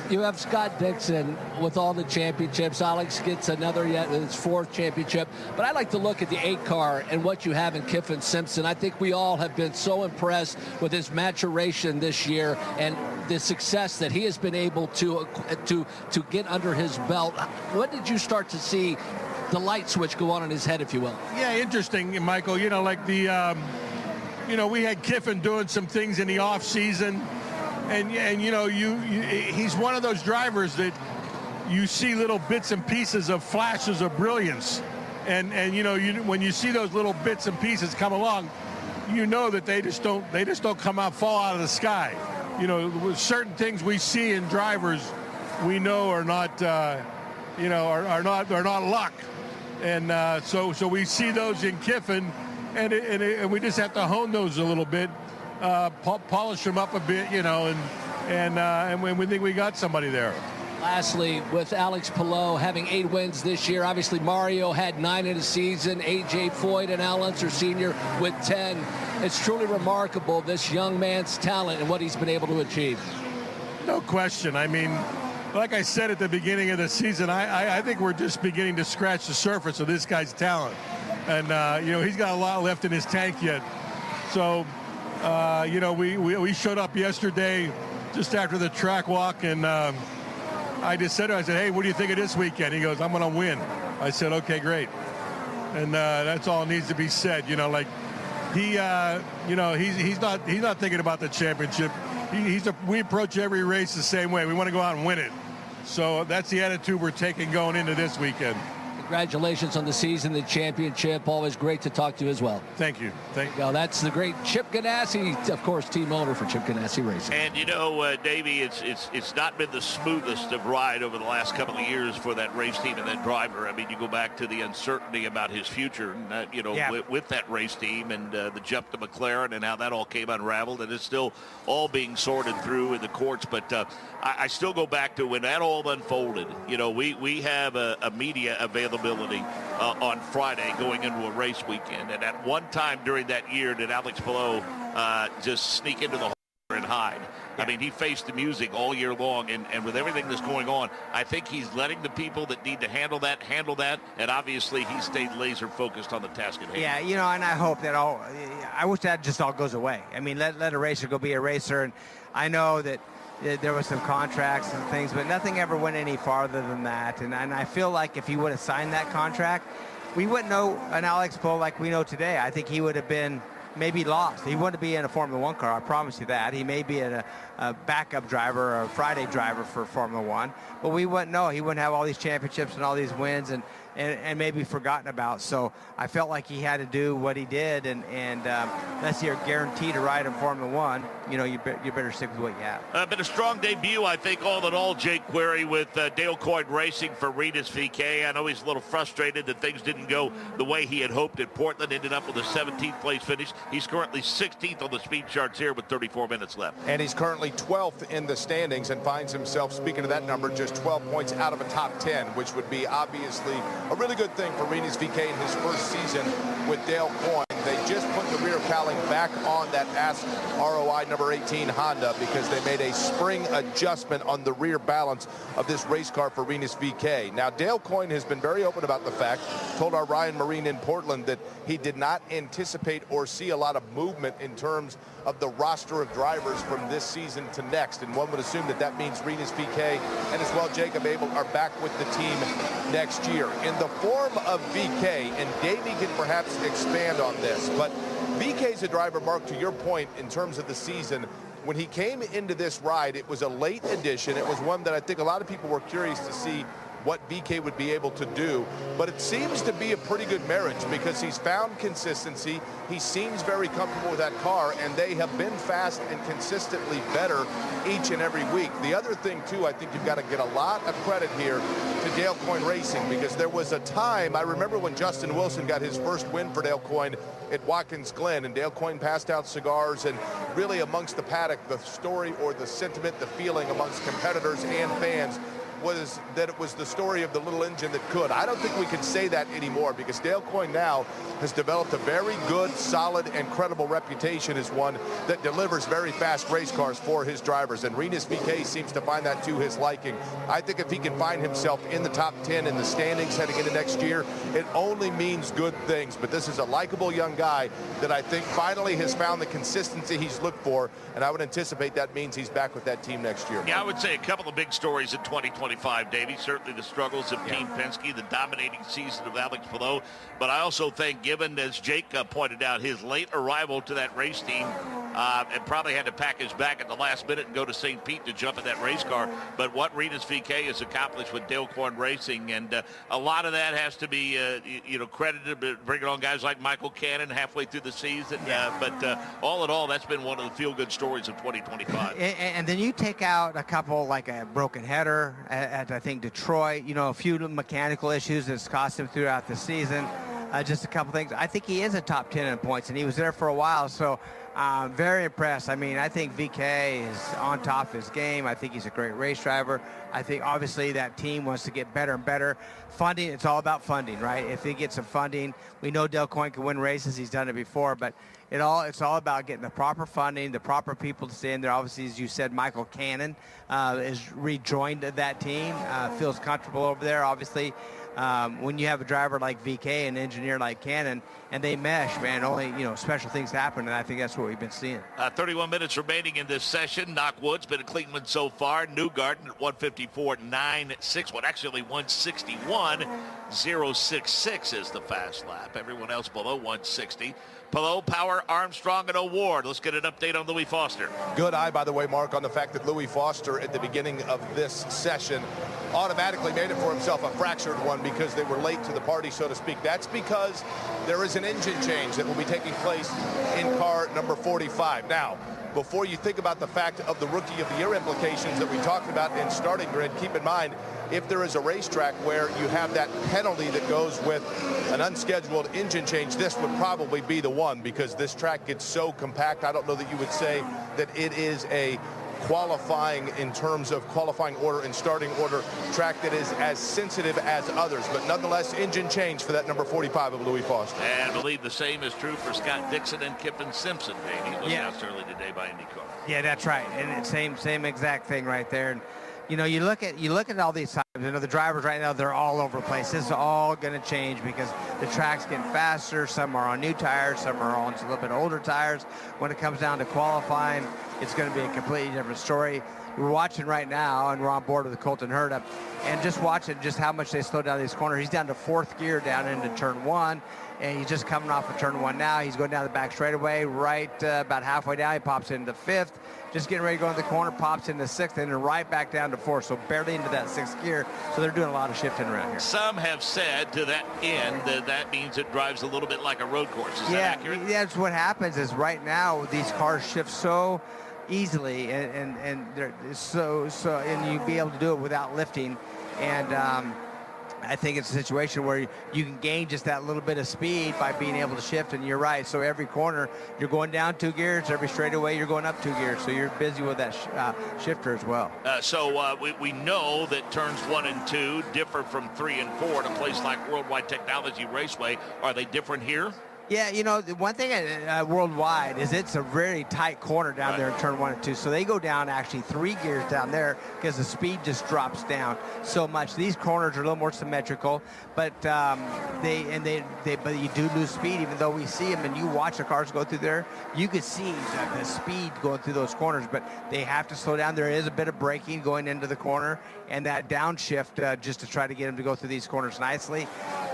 You have Scott Dixon with all the championships. Alex gets another, yet his fourth championship. But I like to look at the 8-car and what you have in Kiffin Simpson. I think we all have been so impressed with his maturation this year and the success that he has been able to get under his belt. When did you start to see the light switch go on in his head, if you will? Yeah, interesting, Michael. You know, like the... you know, we had Kiffin doing some things in the off season, and you know, he's one of those drivers that you see little bits and pieces of flashes of brilliance, and you know, when you see those little bits and pieces come along, you know that they just don't fall out of the sky. You know, certain things we see in drivers, we know are not you know, are not luck, and so we see those in Kiffin. And we just have to hone those a little bit, polish them up a bit, you know, and we think we got somebody there. Lastly, with Alex Palou having 8 wins this year, obviously Mario had 9 in a season, A.J. Foyt and Al Unser Sr. with 10. It's truly remarkable, this young man's talent and what he's been able to achieve. No question. I mean, like I said at the beginning of the season, I think we're just beginning to scratch the surface of this guy's talent. And, you know, he's got a lot left in his tank yet. So, you know, we showed up yesterday just after the track walk, and I just said to him, I said, hey, what do you think of this weekend? He goes, I'm going to win. I said, okay, great. And that's all needs to be said. You know, like he, you know, he's not thinking about the championship. We approach every race the same way. We want to go out and win it. So that's the attitude we're taking going into this weekend. Congratulations on the season, the championship. Always great to talk to you as well. Thank you. Thank you. Well, that's the great Chip Ganassi, of course, team owner for Chip Ganassi Racing. And you know, Davey, it's not been the smoothest of ride over the last couple of years for that race team and that driver. I mean, you go back to the uncertainty about his future, and you know, yeah, with that race team and the jump to McLaren and how that all came unraveled, and it's still all being sorted through in the courts. But I still go back to when that all unfolded. You know, we have a media availability on Friday going into a race weekend, and at one time during that year did Alex Palou just sneak into the hole and hide. I mean, he faced the music all year long, and with everything that's going on, I think he's letting the people that need to handle that, and obviously he stayed laser focused on the task at hand. Yeah, you know, and I hope that I wish that just all goes away. I mean, let a racer go be a racer, and I know that there was some contracts and things, but nothing ever went any farther than that. And I feel like if he would have signed that contract, we wouldn't know an Alex Palou like we know today. I think he would have been maybe lost. He wouldn't be in a Formula One car, I promise you that. He may be in a backup driver or a Friday driver for Formula One, but we wouldn't know. He wouldn't have all these championships and all these wins. And and maybe forgotten about. So I felt like he had to do what he did, and unless you're guaranteed to ride in Formula One, you know, you better stick with what you have. Been a strong debut, I think, all in all, Jake Query, with Dale Coyne Racing for Rinus VeeKay. I know he's a little frustrated that things didn't go the way he had hoped at Portland. Ended up with a 17th place finish. He's currently 16th on the speed charts here with 34 minutes left. And he's currently 12th in the standings and finds himself, speaking of that number, just 12 points out of a top 10, which would be obviously a really good thing for Rinus VeeKay in his first season with Dale Coyne. They just put the rear cowling back on that Ask ROI number 18 Honda because they made a spring adjustment on the rear balance of this race car for Rinus VeeKay. Now, Dale Coyne has been very open about the fact, told our Ryan Marine in Portland that he did not anticipate or see a lot of movement in terms of the roster of drivers from this season to next. And one would assume that that means Rinus VeeKay and as well Jacob Abel are back with the team next year. In the form of VeeKay, and Davey can perhaps expand on this, but VeeKay's a driver, Mark, to your point, in terms of the season. When he came into this ride, it was a late addition. It was one that I think a lot of people were curious to see what VeeKay would be able to do, but it seems to be a pretty good marriage because he's found consistency. He seems very comfortable with that car, and they have been fast and consistently better each and every week. The other thing, too, I think you've got to get a lot of credit here to Dale Coyne Racing, because there was a time, I remember when Justin Wilson got his first win for Dale Coyne at Watkins Glen, and Dale Coyne passed out cigars, and really amongst the paddock, the story or the sentiment, the feeling amongst competitors and fans was that it was the story of the little engine that could. I don't think we can say that anymore because Dale Coyne now has developed a very good, solid, and credible reputation as one that delivers very fast race cars for his drivers, and Rinus VeeKay seems to find that to his liking. I think if he can find himself in the top 10 in the standings heading into next year, it only means good things. But this is a likable young guy that I think finally has found the consistency he's looked for, and I would anticipate that means he's back with that team next year. Yeah, I would say a couple of big stories in 2025, Davey. Certainly the struggles of Team Penske, the dominating season of Alex Palou. But I also think, given, as Jake pointed out, his late arrival to that race team, and probably had to pack his bag at the last minute and go to St. Pete to jump in that race car. But what Rinus VeeKay has accomplished with Dale Coyne Racing, and a lot of that has to be, credited, bringing on guys like Michael Cannon halfway through the season. But all in all, that's been one of the feel-good stories of 2025. And then you take out a couple, like a broken header at I think, Detroit, a few mechanical issues that's cost him throughout the season. Just a couple things. I think he is a top 10 in points, and he was there for a while, so very impressed. I mean, I think VeeKay is on top of his game. I think he's a great race driver. I think, obviously, that team wants to get better and better. Funding, it's all about funding, right? If he gets some funding, we know Dale Coyne can win races. He's done it before, but it's all about getting the proper funding, the proper people to stay in there. Obviously, as you said, Michael Cannon is rejoined that team, feels comfortable over there. Obviously, when you have a driver like VeeKay, an engineer like Cannon, and they mesh, man, only, special things happen, and I think that's what we've been seeing. 31 minutes remaining in this session. Knockwood's been a clean one so far. Newgarden at 154.961, actually 161.066 is the fast lap. Everyone else below 160. Palou, Power, Armstrong, and O'Ward. Let's get an update on Louis Foster. Good eye, by the way, Mark, on the fact that Louis Foster at the beginning of this session automatically made it for himself a fractured one because they were late to the party, so to speak. That's because there is an engine change that will be taking place in car number 45. Now, before you think about the fact of the Rookie of the Year implications that we talked about in starting grid, keep in mind, if there is a racetrack where you have that penalty that goes with an unscheduled engine change, this would probably be the one because this track gets so compact. I don't know that you would say that it is a qualifying, in terms of qualifying order and starting order, track that is as sensitive as others. But nonetheless, engine change for that number 45 of Louis Foster. And I believe the same is true for Scott Dixon and Kiffin Simpson, baby. It was announced early today by INDYCAR. Yeah, that's right. And it's same exact thing right there. And you look at all these times, the drivers right now, they're all over the place. This is all going to change because the track's getting faster. Some are on new tires, some are on a little bit older tires. When it comes down to qualifying, it's going to be a completely different story. we're watching right now, and we're on board with Colton Herta, and just watching just how much they slow down these corners. He's down to 4th gear down into turn 1, and he's just coming off of turn 1 now. He's going down the back straightaway, right about halfway down. He pops into 5th, just getting ready to go in the corner, pops into 6th, and then right back down to 4th, so barely into that 6th gear. So they're doing a lot of shifting around here. Some have said to that end that means it drives a little bit like a road course. Is that accurate? Yeah, that's what happens is right now these cars shift so easily, and they're so and you be able to do it without lifting, and I think it's a situation where you can gain just that little bit of speed by being able to shift, and you're right. So every corner, you're going down 2 gears. Every straightaway, you're going up 2 gears. So you're busy with that shifter as well. So we know that turns 1 and 2 differ from 3 and 4 at a place like Worldwide Technology Raceway. Are they different here? Yeah, you know, the one thing worldwide is it's a very tight corner down there in turn 1 and 2. So they go down actually 3 gears down there because the speed just drops down so much. These corners are a little more symmetrical, but but you do lose speed even though we see them, and you watch the cars go through there. You could see the speed going through those corners, but they have to slow down. There is a bit of braking going into the corner and that downshift just to try to get them to go through these corners nicely.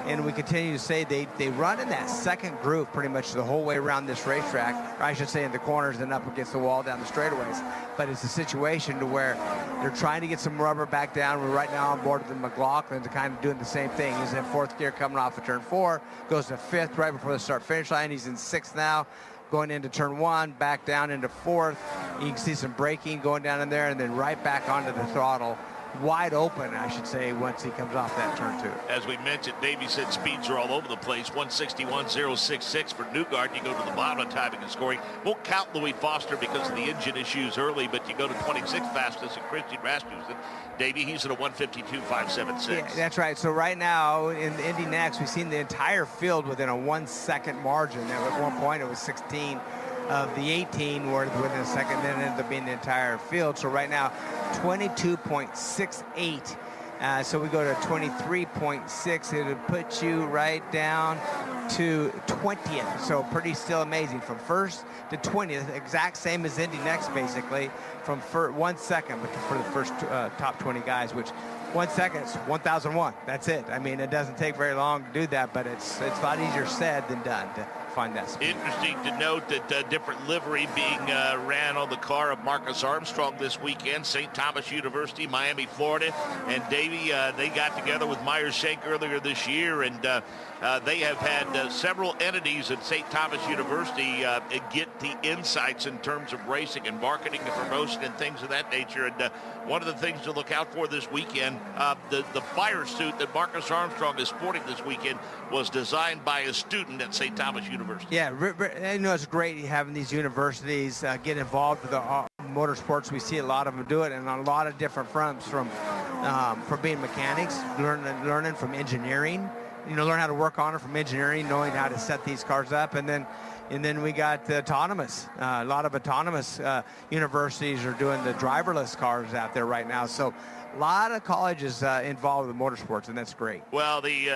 And we continue to say they run in that second group pretty much the whole way around this racetrack, or I should say in the corners and up against the wall down the straightaways. But it's a situation to where they're trying to get some rubber back down. We're right now on board with the McLaughlins, kind of doing the same thing. He's in 4th gear coming off of turn 4, goes to 5th right before the start-finish line. He's in 6th now, going into turn 1, back down into 4th. You can see some braking going down in there, and then right back onto the throttle. Wide open, I should say, once he comes off that turn 2. As we mentioned, Davey said speeds are all over the place. 161.066 for Newgard. You go to the bottom of timing and scoring. Won't count Louis Foster because of the engine issues early, but you go to 26th fastest and Christian Rasmussen. Davey, he's at a 152.576. Yeah, that's right. So right now in the Indy Next, we've seen the entire field within a 1-second margin. At one point, it was 16 of the 18 were within a second, then it ended up being the entire field. So right now, 22.68. So we go to 23.6. It would put you right down to 20th. So pretty still amazing. From 1st to 20th, exact same as Indy Next, basically, from 1 second for the first top 20 guys, which 1 second is 1,001. That's it. I mean, it doesn't take very long to do that, but it's a lot easier said than done to find that speed. Interesting to note that different livery being ran on the car of Marcus Armstrong this weekend. St. Thomas University, Miami, Florida, and Davey, they got together with Myers Shank earlier this year, and they have had several entities at St. Thomas University get the insights in terms of racing and marketing and promotion and things of that nature. And one of the things to look out for this weekend, the fire suit that Marcus Armstrong is sporting this weekend was designed by a student at St. Thomas University. Yeah, you know, it's great having these universities get involved with the motorsports. We see a lot of them do it, and on a lot of different fronts, from being mechanics, learning from engineering. You know, learn how to work on it from engineering, knowing how to set these cars up, and then we got the autonomous. A lot of autonomous universities are doing the driverless cars out there right now. So a lot of colleges involved with motorsports, and that's great. Well, the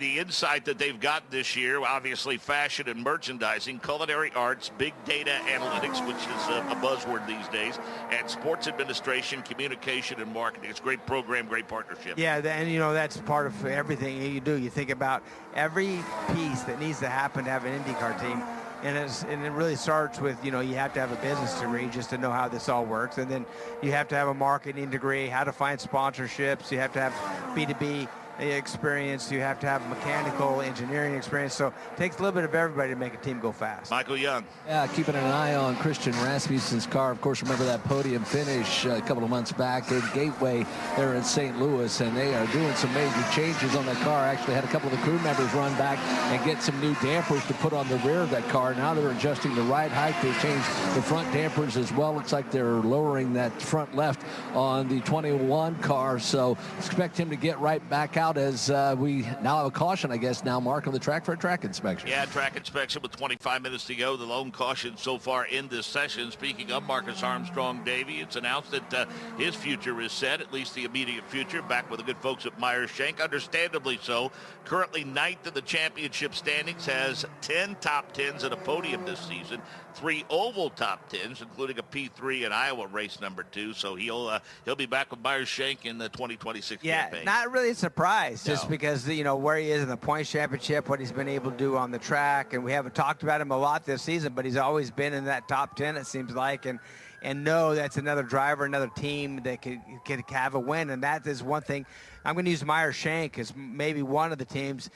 insight that they've got this year, obviously fashion and merchandising, culinary arts, big data analytics, which is a buzzword these days, and sports administration, communication, and marketing. It's a great program, great partnership. Yeah, and you know, that's part of everything you do. You think about every piece that needs to happen to have an IndyCar team. And it really starts with, you know, you have to have a business degree just to know how this all works. And then you have to have a marketing degree, how to find sponsorships. You have to have B2B experience. You have to have mechanical engineering experience. So it takes a little bit of everybody to make a team go fast. Michael Young. Yeah, keeping an eye on Christian Rasmussen's car. Of course, remember that podium finish a couple of months back in Gateway there in St. Louis, and they are doing some major changes on that car. Actually had a couple of the crew members run back and get some new dampers to put on the rear of that car. Now they're adjusting the ride height. They changed the front dampers as well. Looks like they're lowering that front left on the 21 car. So expect him to get right back out out as we now have a caution, I guess, now, Mark, on the track for a track inspection. Yeah, track inspection with 25 minutes to go. The lone caution so far in this session. Speaking of Marcus Armstrong, Davey, it's announced that his future is set, at least the immediate future, back with the good folks at Myers-Shank. Understandably so. Currently ninth in the championship standings, has 10 top 10s and a podium this season. 3 oval top 10s, including a P3 in Iowa race number 2. So he'll be back with Myers-Shank in the 2026 campaign. Not really a surprise, just because, you know, where he is in the points championship, what he's been able to do on the track, and we haven't talked about him a lot this season, but he's always been in that top 10, it seems like, and no, that's another driver, another team that could have a win, and that is one thing. I'm going to use Myers-Shank as maybe one of the teams.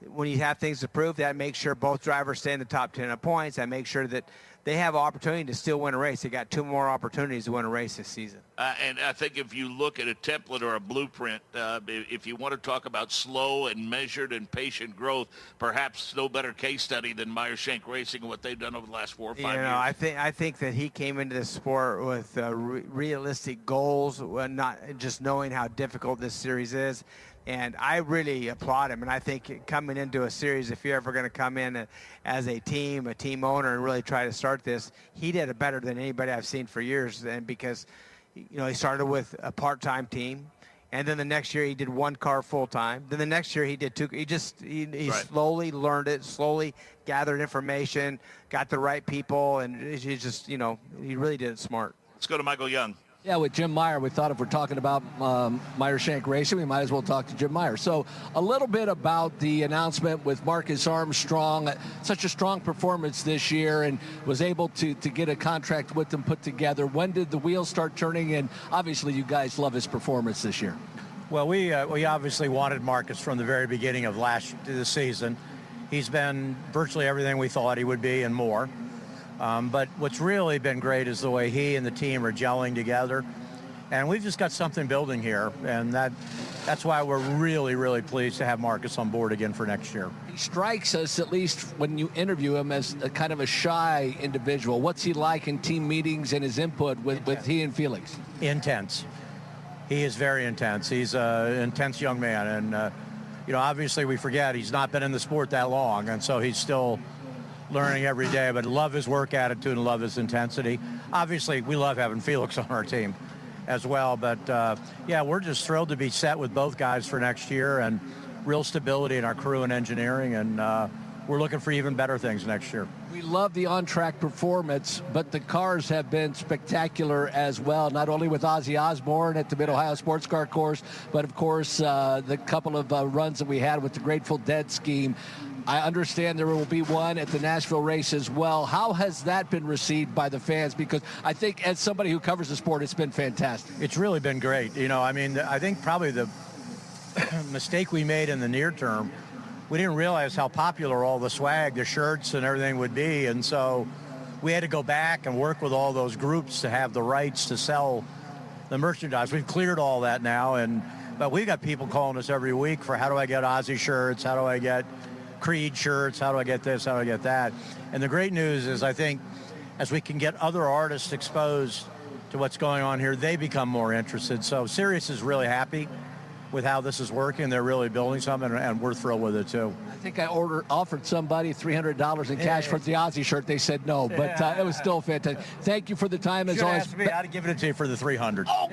When you have things to prove, that makes sure both drivers stay in the top 10 of points. That makes sure that they have opportunity to still win a race. They got 2 more opportunities to win a race this season. And I think if you look at a template or a blueprint, if you want to talk about slow and measured and patient growth, perhaps no better case study than Myers-Shank Racing and what they've done over the last 4 or 5 years. I think that he came into the sport with realistic goals, not just knowing how difficult this series is. And I really applaud him. And I think coming into a series, if you're ever going to come in as a team owner, and really try to start this, he did it better than anybody I've seen for years. And because, you know, he started with a part-time team, and then the next year he did 1 car full-time. Then the next year he did 2. He slowly learned it, slowly gathered information, got the right people, and he just, you know, he really did it smart. Let's go to Michael Young. Yeah, with Jim Meyer, we thought if we're talking about Myers-Shank Racing, we might as well talk to Jim Meyer. So a little bit about the announcement with Marcus Armstrong. Such a strong performance this year, and was able to get a contract with them put together. When did the wheels start turning? And obviously you guys love his performance this year. Well, we obviously wanted Marcus from the very beginning of the season. He's been virtually everything we thought he would be and more. But what's really been great is the way he and the team are gelling together. And we've just got something building here. And that's why we're really, really pleased to have Marcus on board again for next year. He strikes us, at least when you interview him, as a kind of a shy individual. What's he like in team meetings and his input with he and Felix? Intense. He is very intense. He's an intense young man. And, you know, obviously we forget he's not been in the sport that long. And so he's still learning every day, but love his work attitude and love his intensity. Obviously, we love having Felix on our team as well, but yeah, we're just thrilled to be set with both guys for next year, and real stability in our crew and engineering, and we're looking for even better things next year. We love the on-track performance, but the cars have been spectacular as well, not only with Ozzy Osbourne at the Mid-Ohio Sports Car Course, but of course the couple of runs that we had with the Grateful Dead scheme. I understand there will be one at the Nashville race as well. How has that been received by the fans? Because I think as somebody who covers the sport, it's been fantastic. It's really been great. You know, I mean, I think probably the mistake we made in the near term, we didn't realize how popular all the swag, the shirts and everything would be. And so we had to go back and work with all those groups to have the rights to sell the merchandise. We've cleared all that now. But we've got people calling us every week for how do I get Ozzy shirts? How do I get Creed shirts? How do I get this? How do I get that? And the great news is I think as we can get other artists exposed to what's going on here, they become more interested. So Sirius is really happy with how this is working. They're really building something, and we're thrilled with it too. I think I offered somebody $300 in cash for the Ozzy shirt. They said no, but it was still fantastic. Thank you for the time as always. I'd have given it to you for the $300. Oh,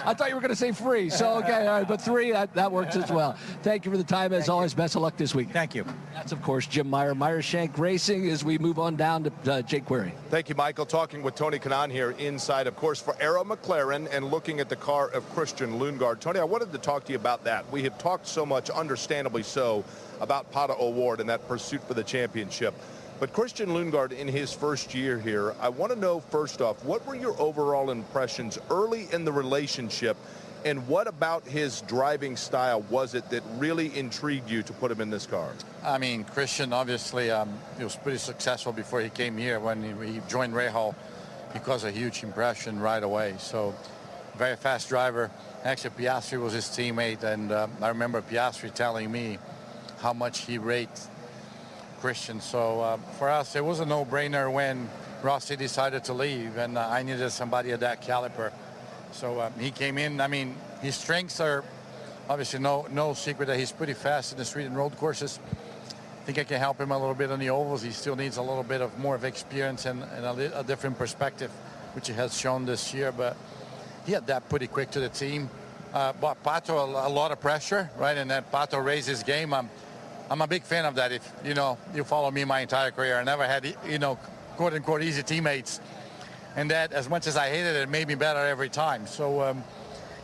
I thought you were going to say free. So okay, all right, but $3 that works as well. Thank you for the time as always. Best of luck this week. Thank you. That's of course Jim Meyer, Myers-Shank Racing. As we move on down to Jake Query. Thank you, Michael. Talking with Tony Kanaan here inside, of course, for Arrow McLaren, and looking at the car of Christian Lundgaard. Tony, I wanted to talk to you about that. We have talked so much, understandably so, about Pato O'Ward and that pursuit for the championship. But Christian Lundgaard in his first year here, I want to know first off, what were your overall impressions early in the relationship, and what about his driving style was it that really intrigued you to put him in this car? I mean, Christian, obviously, he was pretty successful before he came here. When he joined Rahal, he caused a huge impression right away. So, very fast driver. Actually, Piastri was his teammate, and I remember Piastri telling me how much he rated Christian. So for us, it was a no-brainer when Rossi decided to leave, and I needed somebody at that caliber. So he came in. I mean, his strengths are Obviously, no secret that he's pretty fast in the street and road courses. I think I can help him a little bit on the ovals. He still needs a little bit of more of experience and a different perspective, which he has shown this year. But he adapted pretty quick to the team. But Pato, a lot of pressure, right? And then Pato raised his game. I'm a big fan of that. If you follow me my entire career, I never had quote unquote easy teammates, and that as much as I hated it, made me better every time. So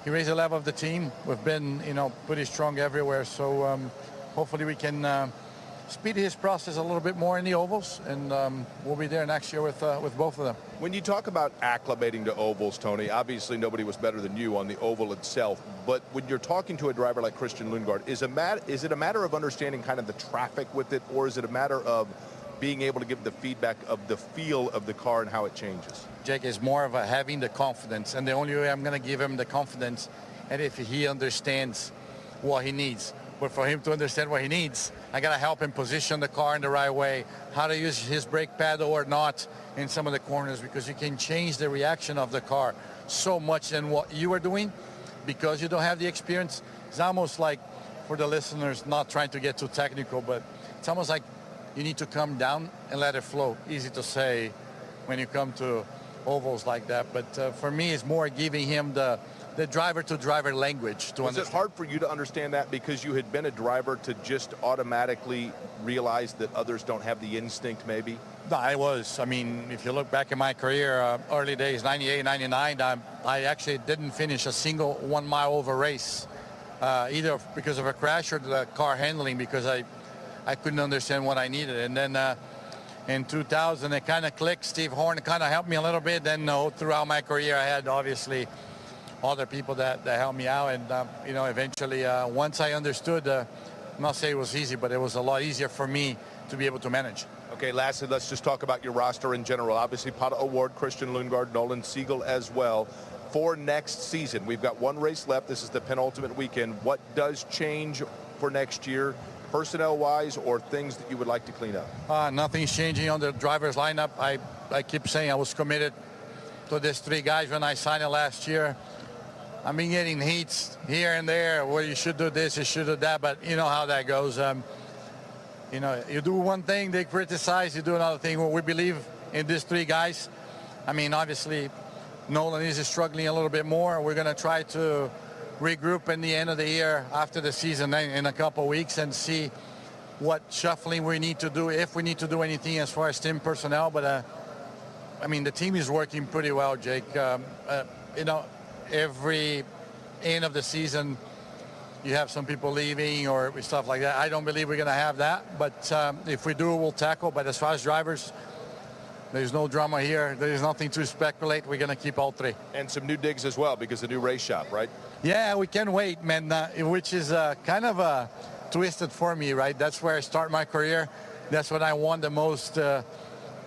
he raised the level of the team. We've been pretty strong everywhere. So hopefully we can speed his process a little bit more in the ovals, and we'll be there next year with both of them. When you talk about acclimating to ovals, Tony, obviously nobody was better than you on the oval itself, but when you're talking to a driver like Christian Lundgaard, is it a matter of understanding kind of the traffic with it, or is it a matter of being able to give the feedback of the feel of the car and how it changes? Jake, is more of having the confidence, and the only way I'm going to give him the confidence and if he understands what he needs. But for him to understand what he needs, I got to help him position the car in the right way, how to use his brake pedal or not in some of the corners, because you can change the reaction of the car so much than what you are doing because you don't have the experience. It's almost like, for the listeners, not trying to get too technical, but it's almost like you need to come down and let it flow. Easy to say when you come to ovals like that, but for me, it's more giving him the driver-to-driver language to understand. Was it hard for you to understand that because you had been a driver to just automatically realize that others don't have the instinct maybe? No, I was. I mean, if you look back in my career, early days, 98, 99, I actually didn't finish a single 1 mile over race, either because of a crash or the car handling, because I couldn't understand what I needed. And then in 2000, it kind of clicked. Steve Horn kind of helped me a little bit. Then throughout my career, I had obviously other people that helped me out, and eventually once I understood, I'm not saying it was easy, but it was a lot easier for me to be able to manage. Okay, lastly, let's just talk about your roster in general. Obviously, Pato O'Ward, Christian Lundgaard, Nolan Siegel as well. For next season, we've got one race left. This is the penultimate weekend. What does change for next year, personnel-wise, or things that you would like to clean up? Nothing's changing on the driver's lineup. I keep saying I was committed to these 3 guys when I signed it last year. I've been getting heats here and there where you should do this, you should do that, but you know how that goes. You do one thing, they criticize, you do another thing. Well, we believe in these 3 guys. I mean, obviously, Nolan is struggling a little bit more. We're going to try to regroup in the end of the year after the season in a couple of weeks and see what shuffling we need to do, if we need to do anything as far as team personnel. But, I mean, the team is working pretty well, Jake. Every end of the season, you have some people leaving or stuff like that. I don't believe we're going to have that, but if we do, we'll tackle. But as far as drivers, there's no drama here. There's nothing to speculate. We're going to keep all 3. And some new digs as well because the new race shop, right? Yeah, we can wait, man, which is kind of twisted for me, right? That's where I start my career. That's when I won the most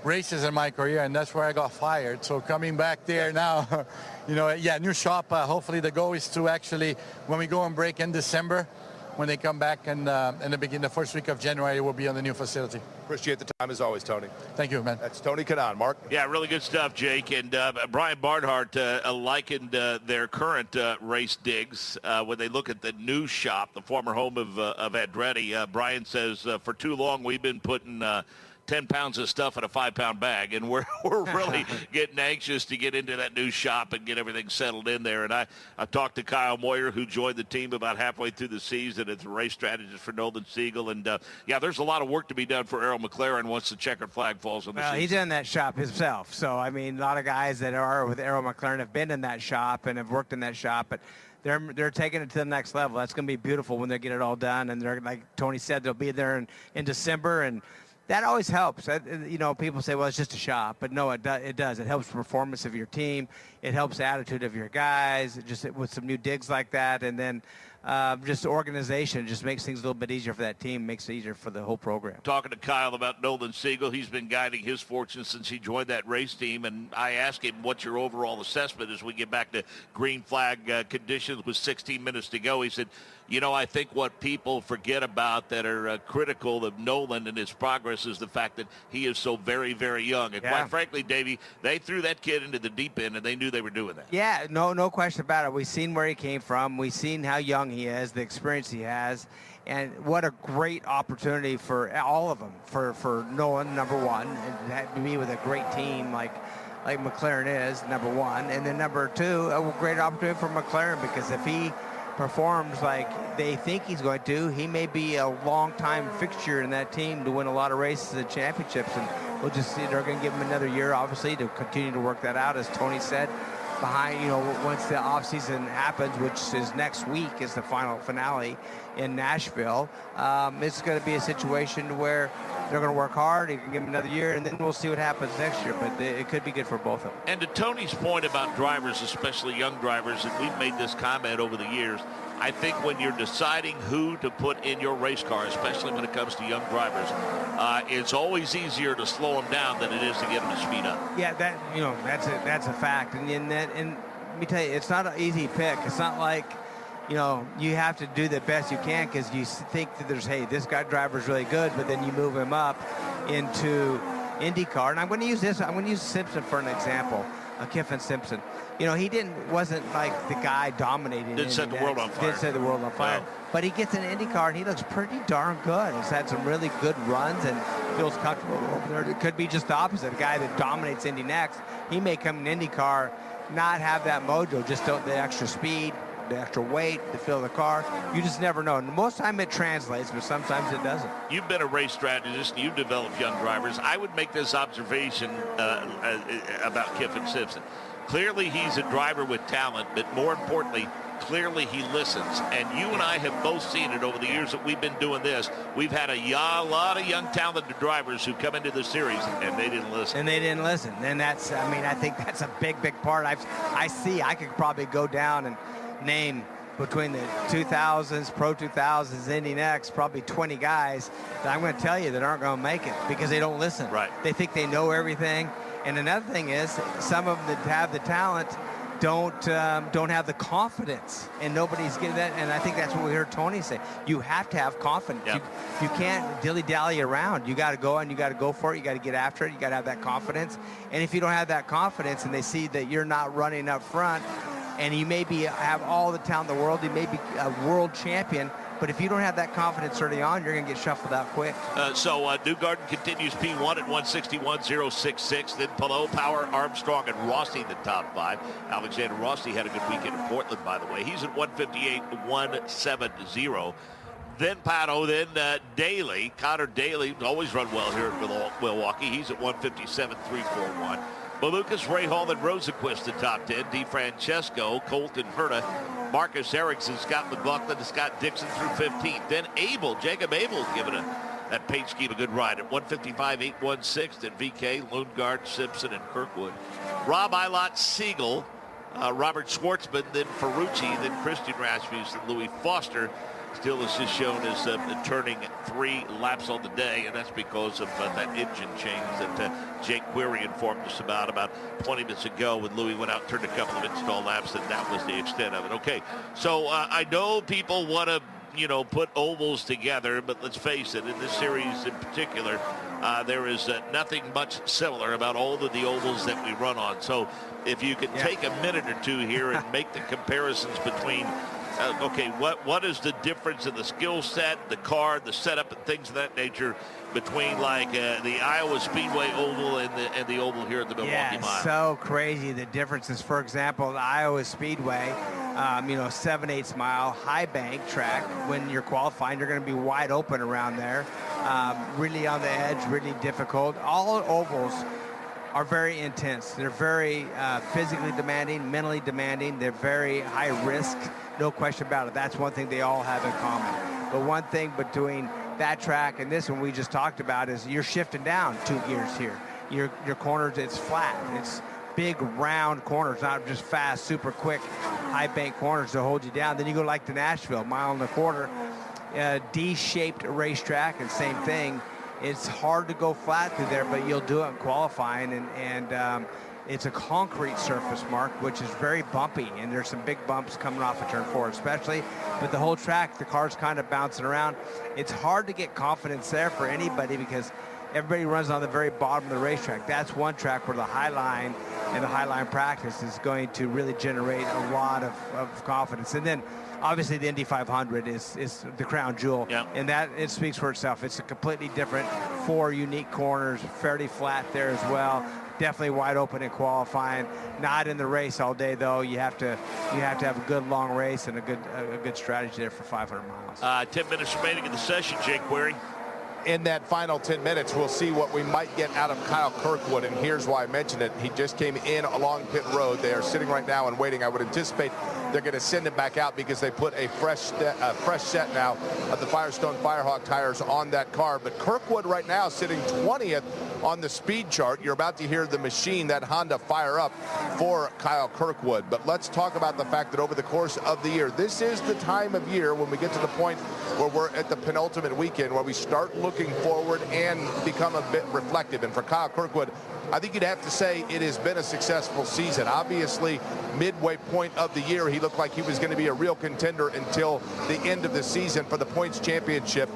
races in my career, and that's where I got fired. So coming back there now, new shop. Hopefully the goal is to actually, when we go on break in December, when they come back and the first week of January, we'll be on the new facility. Appreciate the time as always, Tony. Thank you, man. That's Tony Kanaan. Mark? Yeah, really good stuff, Jake. And Brian Barnhart likened their current race digs when they look at the new shop, the former home of Andretti. Brian says, for too long we've been putting 10 pounds of stuff in a 5-pound bag, and we're really getting anxious to get into that new shop and get everything settled in there. And I talked to Kyle Moyer, who joined the team about halfway through the season as a race strategist for Nolan Siegel. And there's a lot of work to be done for Errol McLaren once the checkered flag falls on the season. He's in that shop himself, so I mean, a lot of guys that are with Errol McLaren have been in that shop and have worked in that shop, but they're taking it to the next level. That's going to be beautiful when they get it all done, and they're, like Tony said, they'll be there in December, and that always helps. People say, well, it's just a shop. But no, it does. It helps the performance of your team. It helps the attitude of your guys, just with some new digs like that. And then just the organization just makes things a little bit easier for that team, makes it easier for the whole program. Talking to Kyle about Nolan Siegel, he's been guiding his fortunes since he joined that race team. And I asked him, what's your overall assessment as we get back to green flag conditions with 16 minutes to go? He said, I think what people forget about that are critical of Nolan and his progress is the fact that he is so very, very young. And quite frankly, Davey, they threw that kid into the deep end, and they knew they were doing that. Yeah, no question about it. We've seen where he came from. We've seen how young he is, the experience he has, and what a great opportunity for all of them. For Nolan, number one, and to be with a great team like McLaren is, number one, and then number two, a great opportunity for McLaren, because if he performs like they think he's going to, he may be a long-time fixture in that team to win a lot of races and championships, and we'll just see. They're going to give him another year, obviously, to continue to work that out, as Tony said. Behind, once the off-season happens, which is next week, is the finale in Nashville. It's going to be a situation where they're going to work hard. You can give them another year, and then we'll see what happens next year. But it could be good for both of them. And to Tony's point about drivers, especially young drivers, and we've made this comment over the years, I think when you're deciding who to put in your race car, especially when it comes to young drivers, it's always easier to slow them down than it is to get them to speed up. Yeah, that's a fact. And let me tell you, it's not an easy pick. It's not like, you have to do the best you can because you think that hey, this guy driver's really good, but then you move him up into IndyCar. And I'm going to use Simpson for an example, Kiffin Simpson. He wasn't like the guy dominating. Didn't set the world on fire. Didn't set the world on fire. No. But he gets an IndyCar and he looks pretty darn good. He's had some really good runs and feels comfortable over there. It could be just the opposite. A guy that dominates Indy next, he may come in IndyCar, not have that mojo, just the extra speed, the extra weight, the feel of the car. You just never know. And most of the time it translates, but sometimes it doesn't. You've been a race strategist. You've developed young drivers. I would make this observation about Kiffin Simpson. Clearly, he's a driver with talent, but more importantly, clearly he listens. And you and I have both seen it over the years that we've been doing this. We've had a lot of young, talented drivers who come into the series, and they didn't listen. And that's, I think that's a big part. I could probably go down and name between the 2000s, Pro 2000s, Indy Next, probably 20 guys that I'm going to tell you that aren't going to make it because they don't listen. Right. They think they know everything. And another thing is, some of them that have the talent don't have the confidence, and nobody's getting that. And I think that's what we heard Tony say. You have to have confidence. Yep. You can't dilly-dally around. You got to go and you got to go for it. You got to get after it. You got to have that confidence. And if you don't have that confidence, and they see that you're not running up front, and you maybe have all the talent in the world, you may be a world champion, but if you don't have that confidence early on, you're going to get shuffled out quick. So Newgarden continues P1 at 161.066. Then Palou, Power, Armstrong, and Rossi the top five. Alexander Rossi had a good weekend in Portland, by the way. He's at 158.170. Then Pato, then Daly. Connor Daly, always run well here at Milwaukee. He's at 157.341. Malukas, Rahal, and Rosenquist the top 10. DeFrancesco, Colton Herta, Marcus Ericsson, Scott McLaughlin, and Scott Dixon through 15th. Then Jacob Abel giving that paint scheme a good ride at 155.816. Then VK, Lundgaard, Simpson, and Kirkwood. Rob Eilert, Siegel, Robert Schwartzman, then Ferrucci, then Christian Rasmussen, and Louis Foster. Still is just shown as turning 3 laps on the day, and that's because of that engine change that Jake Query informed us about 20 minutes ago when Louis went out and turned a couple of install laps, and that was the extent of it. Okay, so I know people want to, put ovals together, but let's face it, in this series in particular, there is nothing much similar about all of the ovals that we run on. So if you could take a minute or two here and make the comparisons between what is the difference in the skill set, the car, the setup, and things of that nature between the Iowa Speedway oval and the oval here at the Milwaukee Mile? So crazy the differences. For example, the Iowa Speedway, 7/8 mile high bank track. When you're qualifying, you're going to be wide open around there, really on the edge, really difficult. All ovals are very intense. They're very physically demanding, mentally demanding. They're very high risk. No question about it. That's one thing they all have in common. But one thing between that track and this one we just talked about is you're shifting down 2 gears here. Your corners, it's flat. It's big round corners, not just fast, super quick, high bank corners to hold you down. Then you go like to Nashville, 1.25 mile, D-shaped racetrack, and same thing. It's hard to go flat through there, but you'll do it in qualifying, and it's a concrete surface, Mark, which is very bumpy, and there's some big bumps coming off of turn 4 especially. But the whole track, the car's kind of bouncing around. It's hard to get confidence there for anybody because everybody runs on the very bottom of the racetrack. That's one track where the high line and the high line practice is going to really generate a lot of confidence. And then obviously the Indy 500 is the crown jewel, and that it speaks for itself. It's a completely different 4 unique corners, fairly flat there as well. Definitely wide open in qualifying. Not in the race all day though. You have to have a good long race and a good strategy there for 500 miles. 10 minutes remaining in the session, Jake Query. In that final 10 minutes, we'll see what we might get out of Kyle Kirkwood, and here's why I mentioned it. He just came in along pit road. They are sitting right now and waiting. I would anticipate they're going to send him back out because they put a fresh set now of the Firestone Firehawk tires on that car. But Kirkwood right now sitting 20th on the speed chart. You're about to hear the machine, that Honda, fire up for Kyle Kirkwood. But let's talk about the fact that over the course of the year, this is the time of year when we get to the point where we're at the penultimate weekend where we start looking forward and become a bit reflective. And for Kyle Kirkwood, I think you'd have to say it has been a successful season. Obviously, midway point of the year, he looked like he was going to be a real contender until the end of the season for the points championship.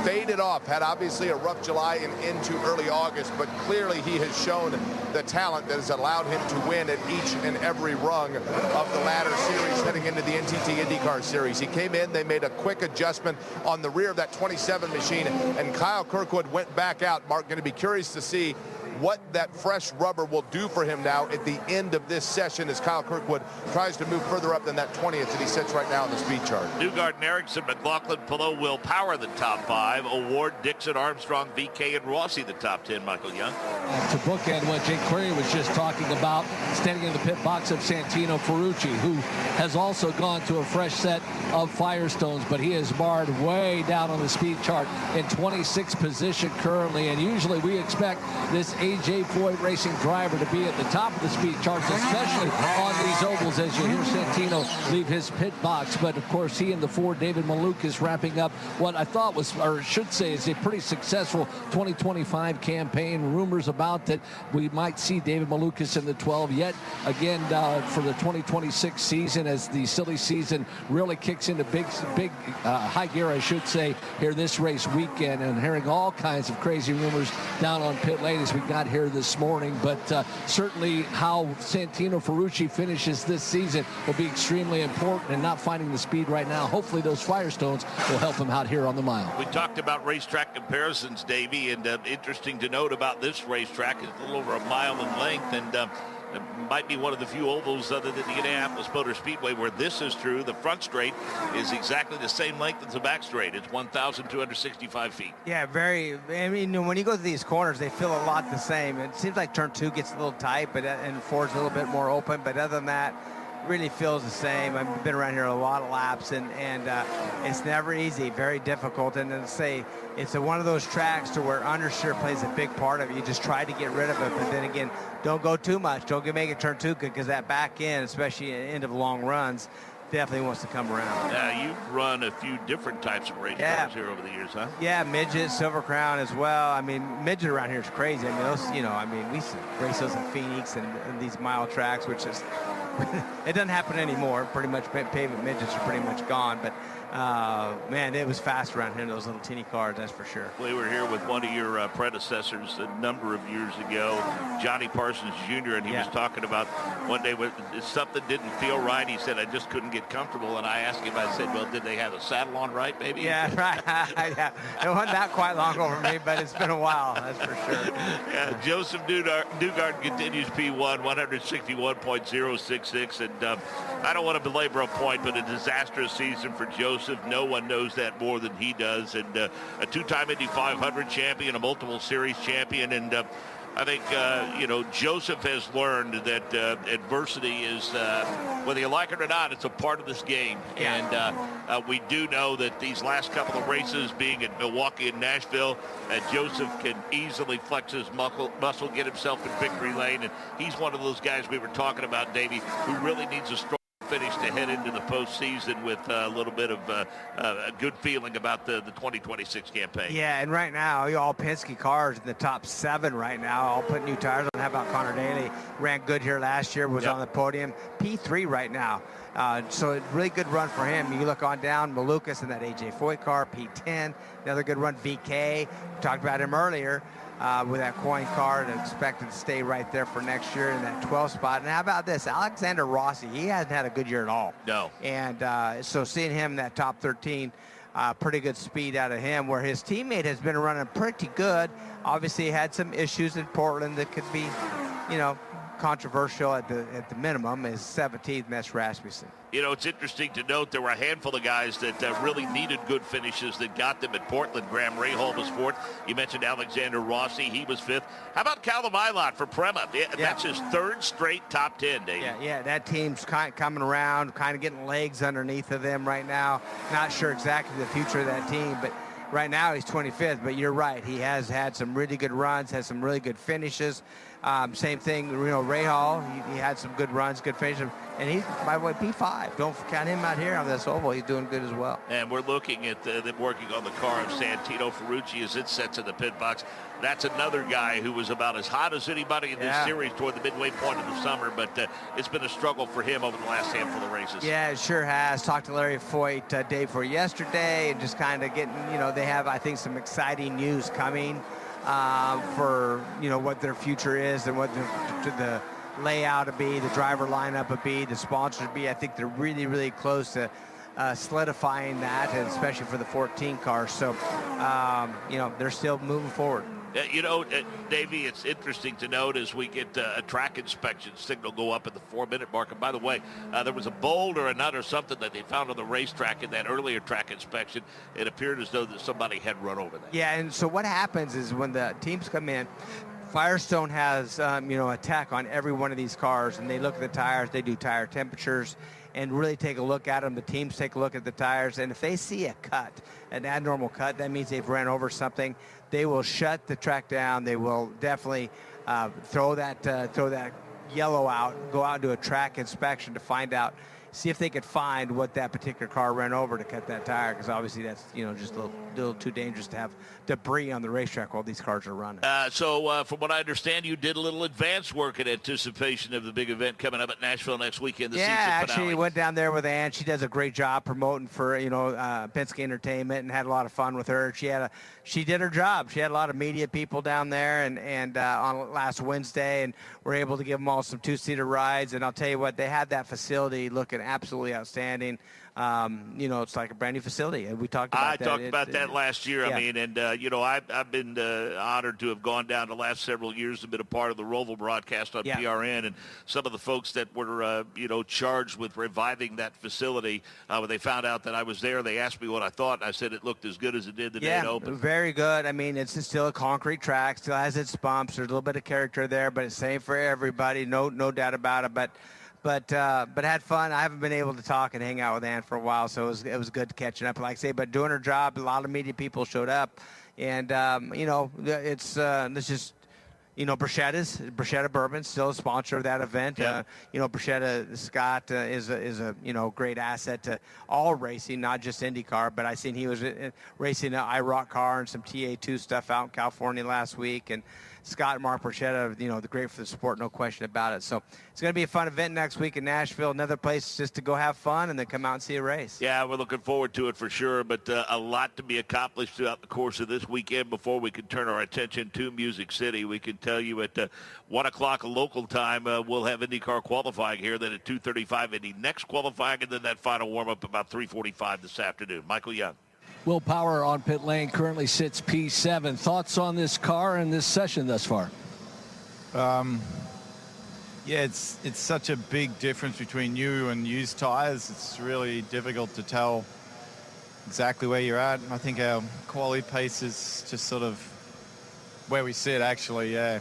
Faded off, had obviously a rough July and into early August, but clearly he has shown the talent that has allowed him to win at each and every rung of the ladder series heading into the NTT IndyCar series. He came in, they made a quick adjustment on the rear of that 27 machine, and Kyle Kirkwood went back out. Mark, going to be curious to see what that fresh rubber will do for him now at the end of this session as Kyle Kirkwood tries to move further up than that 20th that he sits right now on the speed chart. Newgarden, Erickson, McLaughlin, Palou will power the top 5. Award, Dixon, Armstrong, VK, and Rossi the top 10, Michael Young. To bookend what Jake Query was just talking about, standing in the pit box of Santino Ferrucci, who has also gone to a fresh set of Firestones, but he is barred way down on the speed chart in 26th position currently, and usually we expect this AJ Foyt Racing driver to be at the top of the speed charts, especially on these ovals as you hear Santino leave his pit box. But of course, he and the Ford David Malukas wrapping up what I thought was, or should say, is a pretty successful 2025 campaign. Rumors about that we might see David Malukas in the 12 yet again for the 2026 season as the silly season really kicks into big high gear, I should say, here this race weekend, and hearing all kinds of crazy rumors down on pit lane as we got here this morning. But certainly how Santino Ferrucci finishes this season will be extremely important, and not finding the speed right now, hopefully those Firestones will help him out here on the mile. We talked about racetrack comparisons, Davey, and interesting to note about this racetrack is a little over a mile in length, and it might be one of the few ovals other than the Indianapolis Motor Speedway where this is true. The front straight is exactly the same length as the back straight. It's 1,265 feet. Yeah, very. I mean, when you go to these corners, they feel a lot the same. It seems like turn 2 gets a little tight, but and 4's a little bit more open. But other than that, really feels the same. I've been around here a lot of laps, and it's never easy, very difficult. And then say it's one of those tracks to where understeer plays a big part of it. You just try to get rid of it, but then again, don't go too much. Don't make it turn 2 good, because that back end, especially at the end of long runs, definitely wants to come around. Yeah, you've run a few different types of race cars here over the years, huh? Yeah, midget, Silver Crown as well. I mean, midget around here is crazy. I mean, those, we used to race those in Phoenix and these mile tracks, which is, it doesn't happen anymore. Pretty much pavement midgets are pretty much gone, but man, it was fast around here, those little teeny cars, that's for sure. We were here with one of your predecessors a number of years ago, Johnny Parsons Jr., and he was talking about one day when something didn't feel right. He said, I just couldn't get comfortable, and I asked him, I said, well, did they have a saddle on right, maybe? Yeah, right. Yeah. It wasn't that quite long over me, but it's been a while, that's for sure. Yeah, Joseph Newgarden continues P1, 161.066, and I don't want to belabor a point, but a disastrous season for Joseph. No one knows that more than he does, and a two-time Indy 500 champion, a multiple series champion, and I think, Joseph has learned that adversity is, whether you like it or not, it's a part of this game. Yeah. And we do know that these last couple of races, being at Milwaukee and Nashville, Joseph can easily flex his muscle, get himself in victory lane. And he's one of those guys we were talking about, Davey, who really needs a strong finish to head into the postseason with a little bit of a good feeling about the 2026 campaign. Yeah, and right now, all Penske cars in the top 7 right now, all put new tires on. How about Connor Daly? Ran good here last year, was on the podium. P3 right now. So a really good run for him. You look on down, Malukas in that AJ Foyt car, P10. Another good run, VK. We talked about him earlier. with that coin card, expected to stay right there for next year in that 12th spot. And how about this? Alexander Rossi, he hasn't had a good year at all. No. And so seeing him in that top 13, pretty good speed out of him, where his teammate has been running pretty good. Obviously had some issues in Portland that could be, you know, controversial at the minimum, is 17th, Mess Rasmussen. You know, it's interesting to note there were a handful of guys that really needed good finishes that got them at Portland. Graham Rahal was 4th. You mentioned Alexander Rossi. He was 5th. How about Callum Eilert for Prema? That's his 3rd straight top 10, Dave. Yeah, that team's coming around, kind of getting legs underneath of them right now. Not sure exactly the future of that team, but right now he's 25th. But you're right, he has had some really good runs, has some really good finishes. Same thing, you know, Rahal, he had some good runs, good finishes, and he's, by the way, P5. Don't count him out here on this oval. He's doing good as well. And we're looking at them working on the car of Santino Ferrucci as it sets in the pit box. That's another guy who was about as hot as anybody in this series toward the midway point of the summer, but it's been a struggle for him over the last handful of races. Yeah, it sure has. Talked to Larry Foyt day before yesterday, and just kind of getting, you know, they have, I think, some exciting news coming for, you know, what their future is and what the layout would be, the driver lineup would be, the sponsors would be. I think they're really, really close to solidifying that, and especially for the 14 cars. So, you know, they're still moving forward. You know, Davey, it's interesting to note as we get a track inspection signal go up at the 4-minute mark. And by the way, there was a bolt or a nut or something that they found on the racetrack in that earlier track inspection. It appeared as though that somebody had run over that. Yeah, and so what happens is when the teams come in, Firestone has, you know, a tech on every one of these cars, and they look at the tires, they do tire temperatures, and really take a look at them. The teams take a look at the tires, and if they see a cut, an abnormal cut, that means they've ran over something. They will shut the track down. They will definitely throw that yellow out, go out and do a track inspection to find out, see if they could find what that particular car ran over to cut that tire, because obviously that's, you know, just a little too dangerous to have debris on the racetrack while these cars are running. So from what I understand, you did a little advance work in anticipation of the big event coming up at Nashville next weekend. The season actually finale. Went down there with Ann. She does a great job promoting for, you know, Penske Entertainment, and had a lot of fun with her. She did her job. She had a lot of media people down there, and on last Wednesday, and we're able to give them all some 2-seater rides. And I'll tell you what, they had that facility looking absolutely outstanding. You know, it's like a brand new facility, and we talked about that. I talked about that last year. Yeah. I mean, and you know, I've been honored to have gone down the last several years and been a part of the Roval broadcast on PRN, and some of the folks that were you know, charged with reviving that facility, when they found out that I was there, they asked me what I thought, and I said it looked as good as it did the day it opened. Very good. I mean, it's still a concrete track, still has its bumps. There's a little bit of character there, but it's safe for everybody. No doubt about it. But had fun. I haven't been able to talk and hang out with Ann for a while, so it was good catching up. Like I say, but doing her job, a lot of media people showed up, and you know, it's just, you know, Bruschetta Bourbon, still a sponsor of that event. Yeah. You know, Bruschetta Scott is a you know, great asset to all racing, not just IndyCar. But I seen he was racing an IROC car and some TA2 stuff out in California last week, and Scott and Mark Bruschetta, you know, they're great for the sport, no question about it. So it's going to be a fun event next week in Nashville. Another place just to go have fun and then come out and see a race. Yeah, we're looking forward to it for sure, but a lot to be accomplished throughout the course of this weekend before we can turn our attention to Music City. We can tell you at 1 o'clock local time, we'll have IndyCar qualifying here, then at 2:35 Indy next qualifying, and then that final warm-up about 3:45 this afternoon. Michael Young. Will Power on pit lane currently sits P7. Thoughts on this car and this session thus far? Yeah, it's such a big difference between new and used tires. It's really difficult to tell exactly where you're at. I think our quality pace is just sort of where we sit, actually. Yeah.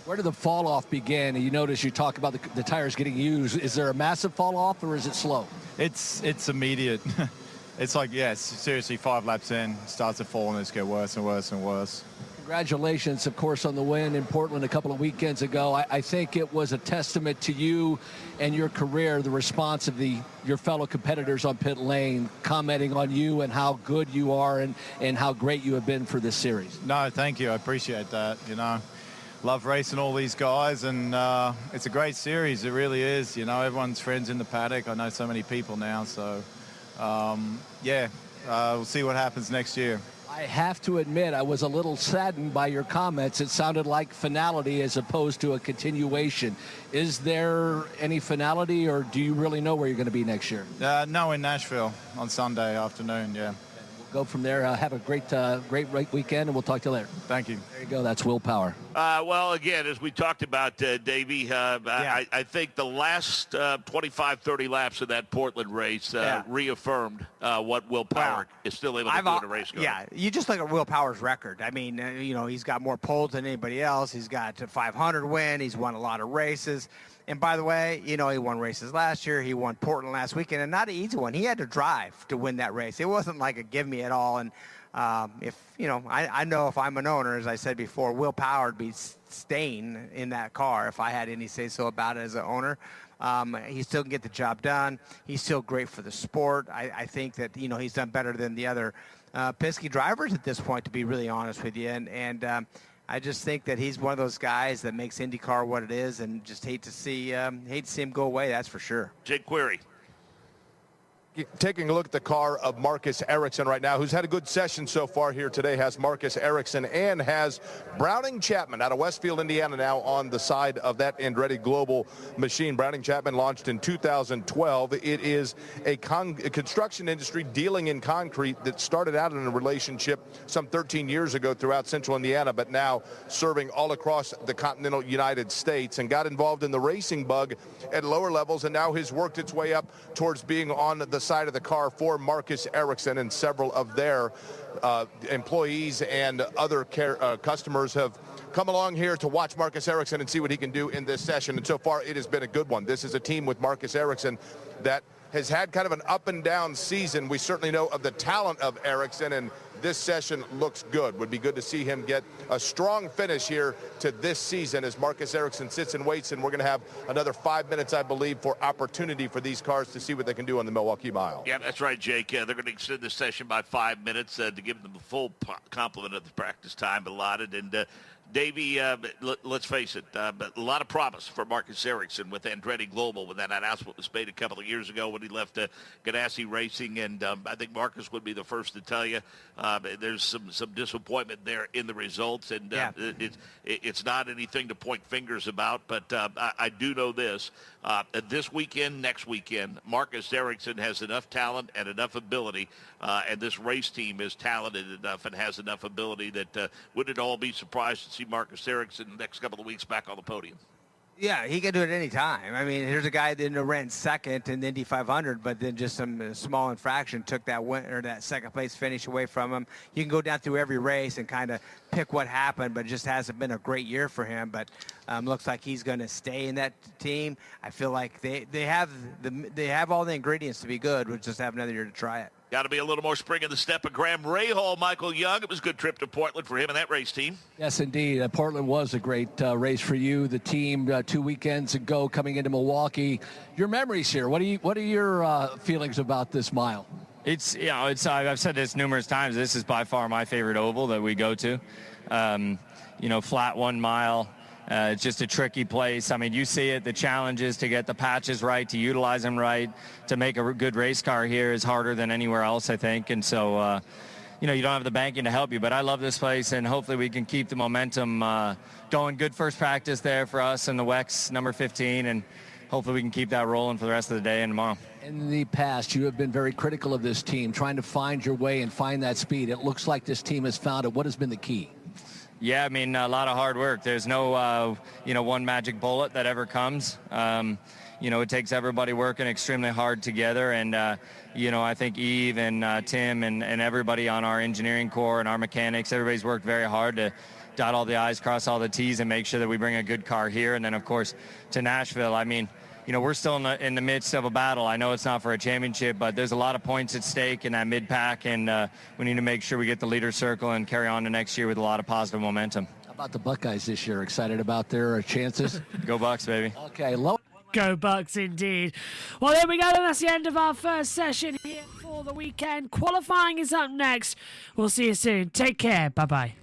Where did the fall off begin? You notice you talk about the tires getting used. Is there a massive fall off, or is it slow? It's immediate. It's like, yeah, seriously, 5 laps in, starts to fall, and it's get worse and worse and worse. Congratulations, of course, on the win in Portland a couple of weekends ago. I think it was a testament to you and your career, the response of your fellow competitors on pit lane, commenting on you and how good you are and how great you have been for this series. No, thank you. I appreciate that. You know, love racing all these guys, and it's a great series. It really is. You know, everyone's friends in the paddock. I know so many people now, so... yeah, we'll see what happens next year. I have to admit, I was a little saddened by your comments. It sounded like finality as opposed to a continuation. Is there any finality, or do you really know where you're going to be next year? No, in Nashville on Sunday afternoon, yeah. We'll go from there. Have a great weekend, and we'll talk to you later. Thank you. There you go. That's Will Power. Well, again, as we talked about, Davey, I think the last 25, 30 laps of that Portland race reaffirmed what Will Power is still able to do in a race car. Yeah, you just look at Will Power's record. I mean, he's got more poles than anybody else. He's got a 500 win. He's won a lot of races. And by the way, he won races last year. He won Portland last weekend, and not an easy one. He had to drive to win that race. It wasn't like a give me at all. And I know if I'm an owner, as I said before, Will Power would be staying in that car if I had any say so about it as an owner. He still can get the job done. He's still great for the sport. I think that he's done better than the other Penske drivers at this point, to be really honest with you. And I just think that he's one of those guys that makes IndyCar what it is, and just hate to see him go away. That's for sure. Jake Query. Taking a look at the car of Marcus Ericsson right now, who's had a good session so far here today, has Marcus Ericsson and has Browning Chapman out of Westfield, Indiana, now on the side of that Andretti Global machine. Browning Chapman launched in 2012. It is a construction industry dealing in concrete that started out in a relationship some 13 years ago throughout central Indiana, but now serving all across the continental United States, and got involved in the racing bug at lower levels, and now has worked its way up towards being on the side of the car for Marcus Ericsson, and several of their employees and other customers have come along here to watch Marcus Ericsson and see what he can do in this session. And so far, it has been a good one. This is a team with Marcus Ericsson that has had kind of an up and down season. We certainly know of the talent of Ericsson, and this session looks good. Would be good to see him get a strong finish here to this season as Marcus Ericsson sits and waits, and we're going to have another 5 minutes, I believe, for opportunity for these cars to see what they can do on the Milwaukee Mile. Yeah, that's right, Jake. They're going to extend this session by 5 minutes to give them the full complement of the practice time allotted. And Davey, let's face it, but a lot of promise for Marcus Ericsson with Andretti Global when that announcement was made a couple of years ago when he left Ganassi Racing. And I think Marcus would be the first to tell you there's some disappointment there in the results. And it's not anything to point fingers about, but I do know this. This weekend, next weekend, Marcus Ericsson has enough talent and enough ability, and this race team is talented enough and has enough ability that wouldn't all be surprised to see Marcus Ericsson the next couple of weeks back on the podium. Yeah, he can do it any time. I mean, here's a guy that ran second in the Indy 500, but then just some small infraction took that win or that second place finish away from him. You can go down through every race and kind of pick what happened, but it just hasn't been a great year for him. But looks like he's going to stay in that team. I feel like they have all the ingredients to be good. We'll just have another year to try it. Got to be a little more spring in the step of Graham Rahal, Michael Young. It was a good trip to Portland for him and that race team. Yes, indeed. Portland was a great race for you, the team, 2 weekends ago coming into Milwaukee. Your memories here. What are your feelings about this mile? It's I've said this numerous times. This is by far my favorite oval that we go to. Flat 1 mile. It's just a tricky place. I mean, you see it, the challenges to get the patches right, to utilize them right, to make a good race car here is harder than anywhere else, I think. And so, you don't have the banking to help you. But I love this place, and hopefully we can keep the momentum going. Good first practice there for us and the WEX number 15, and hopefully we can keep that rolling for the rest of the day and tomorrow. In the past, you have been very critical of this team, trying to find your way and find that speed. It looks like this team has found it. What has been the key? Yeah, I mean, a lot of hard work. There's no, one magic bullet that ever comes. It takes everybody working extremely hard together. And, I think Eve and Tim and everybody on our engineering core and our mechanics, everybody's worked very hard to dot all the I's, cross all the T's, and make sure that we bring a good car here. And then, of course, to Nashville. I mean, we're still in the midst of a battle. I know it's not for a championship, but there's a lot of points at stake in that mid-pack, and we need to make sure we get the leader circle and carry on to next year with a lot of positive momentum. How about the Buckeyes this year? Excited about their chances? Go Bucks, baby. Okay, Go Bucks indeed. Well, there we go. That's the end of our first session here for the weekend. Qualifying is up next. We'll see you soon. Take care. Bye-bye.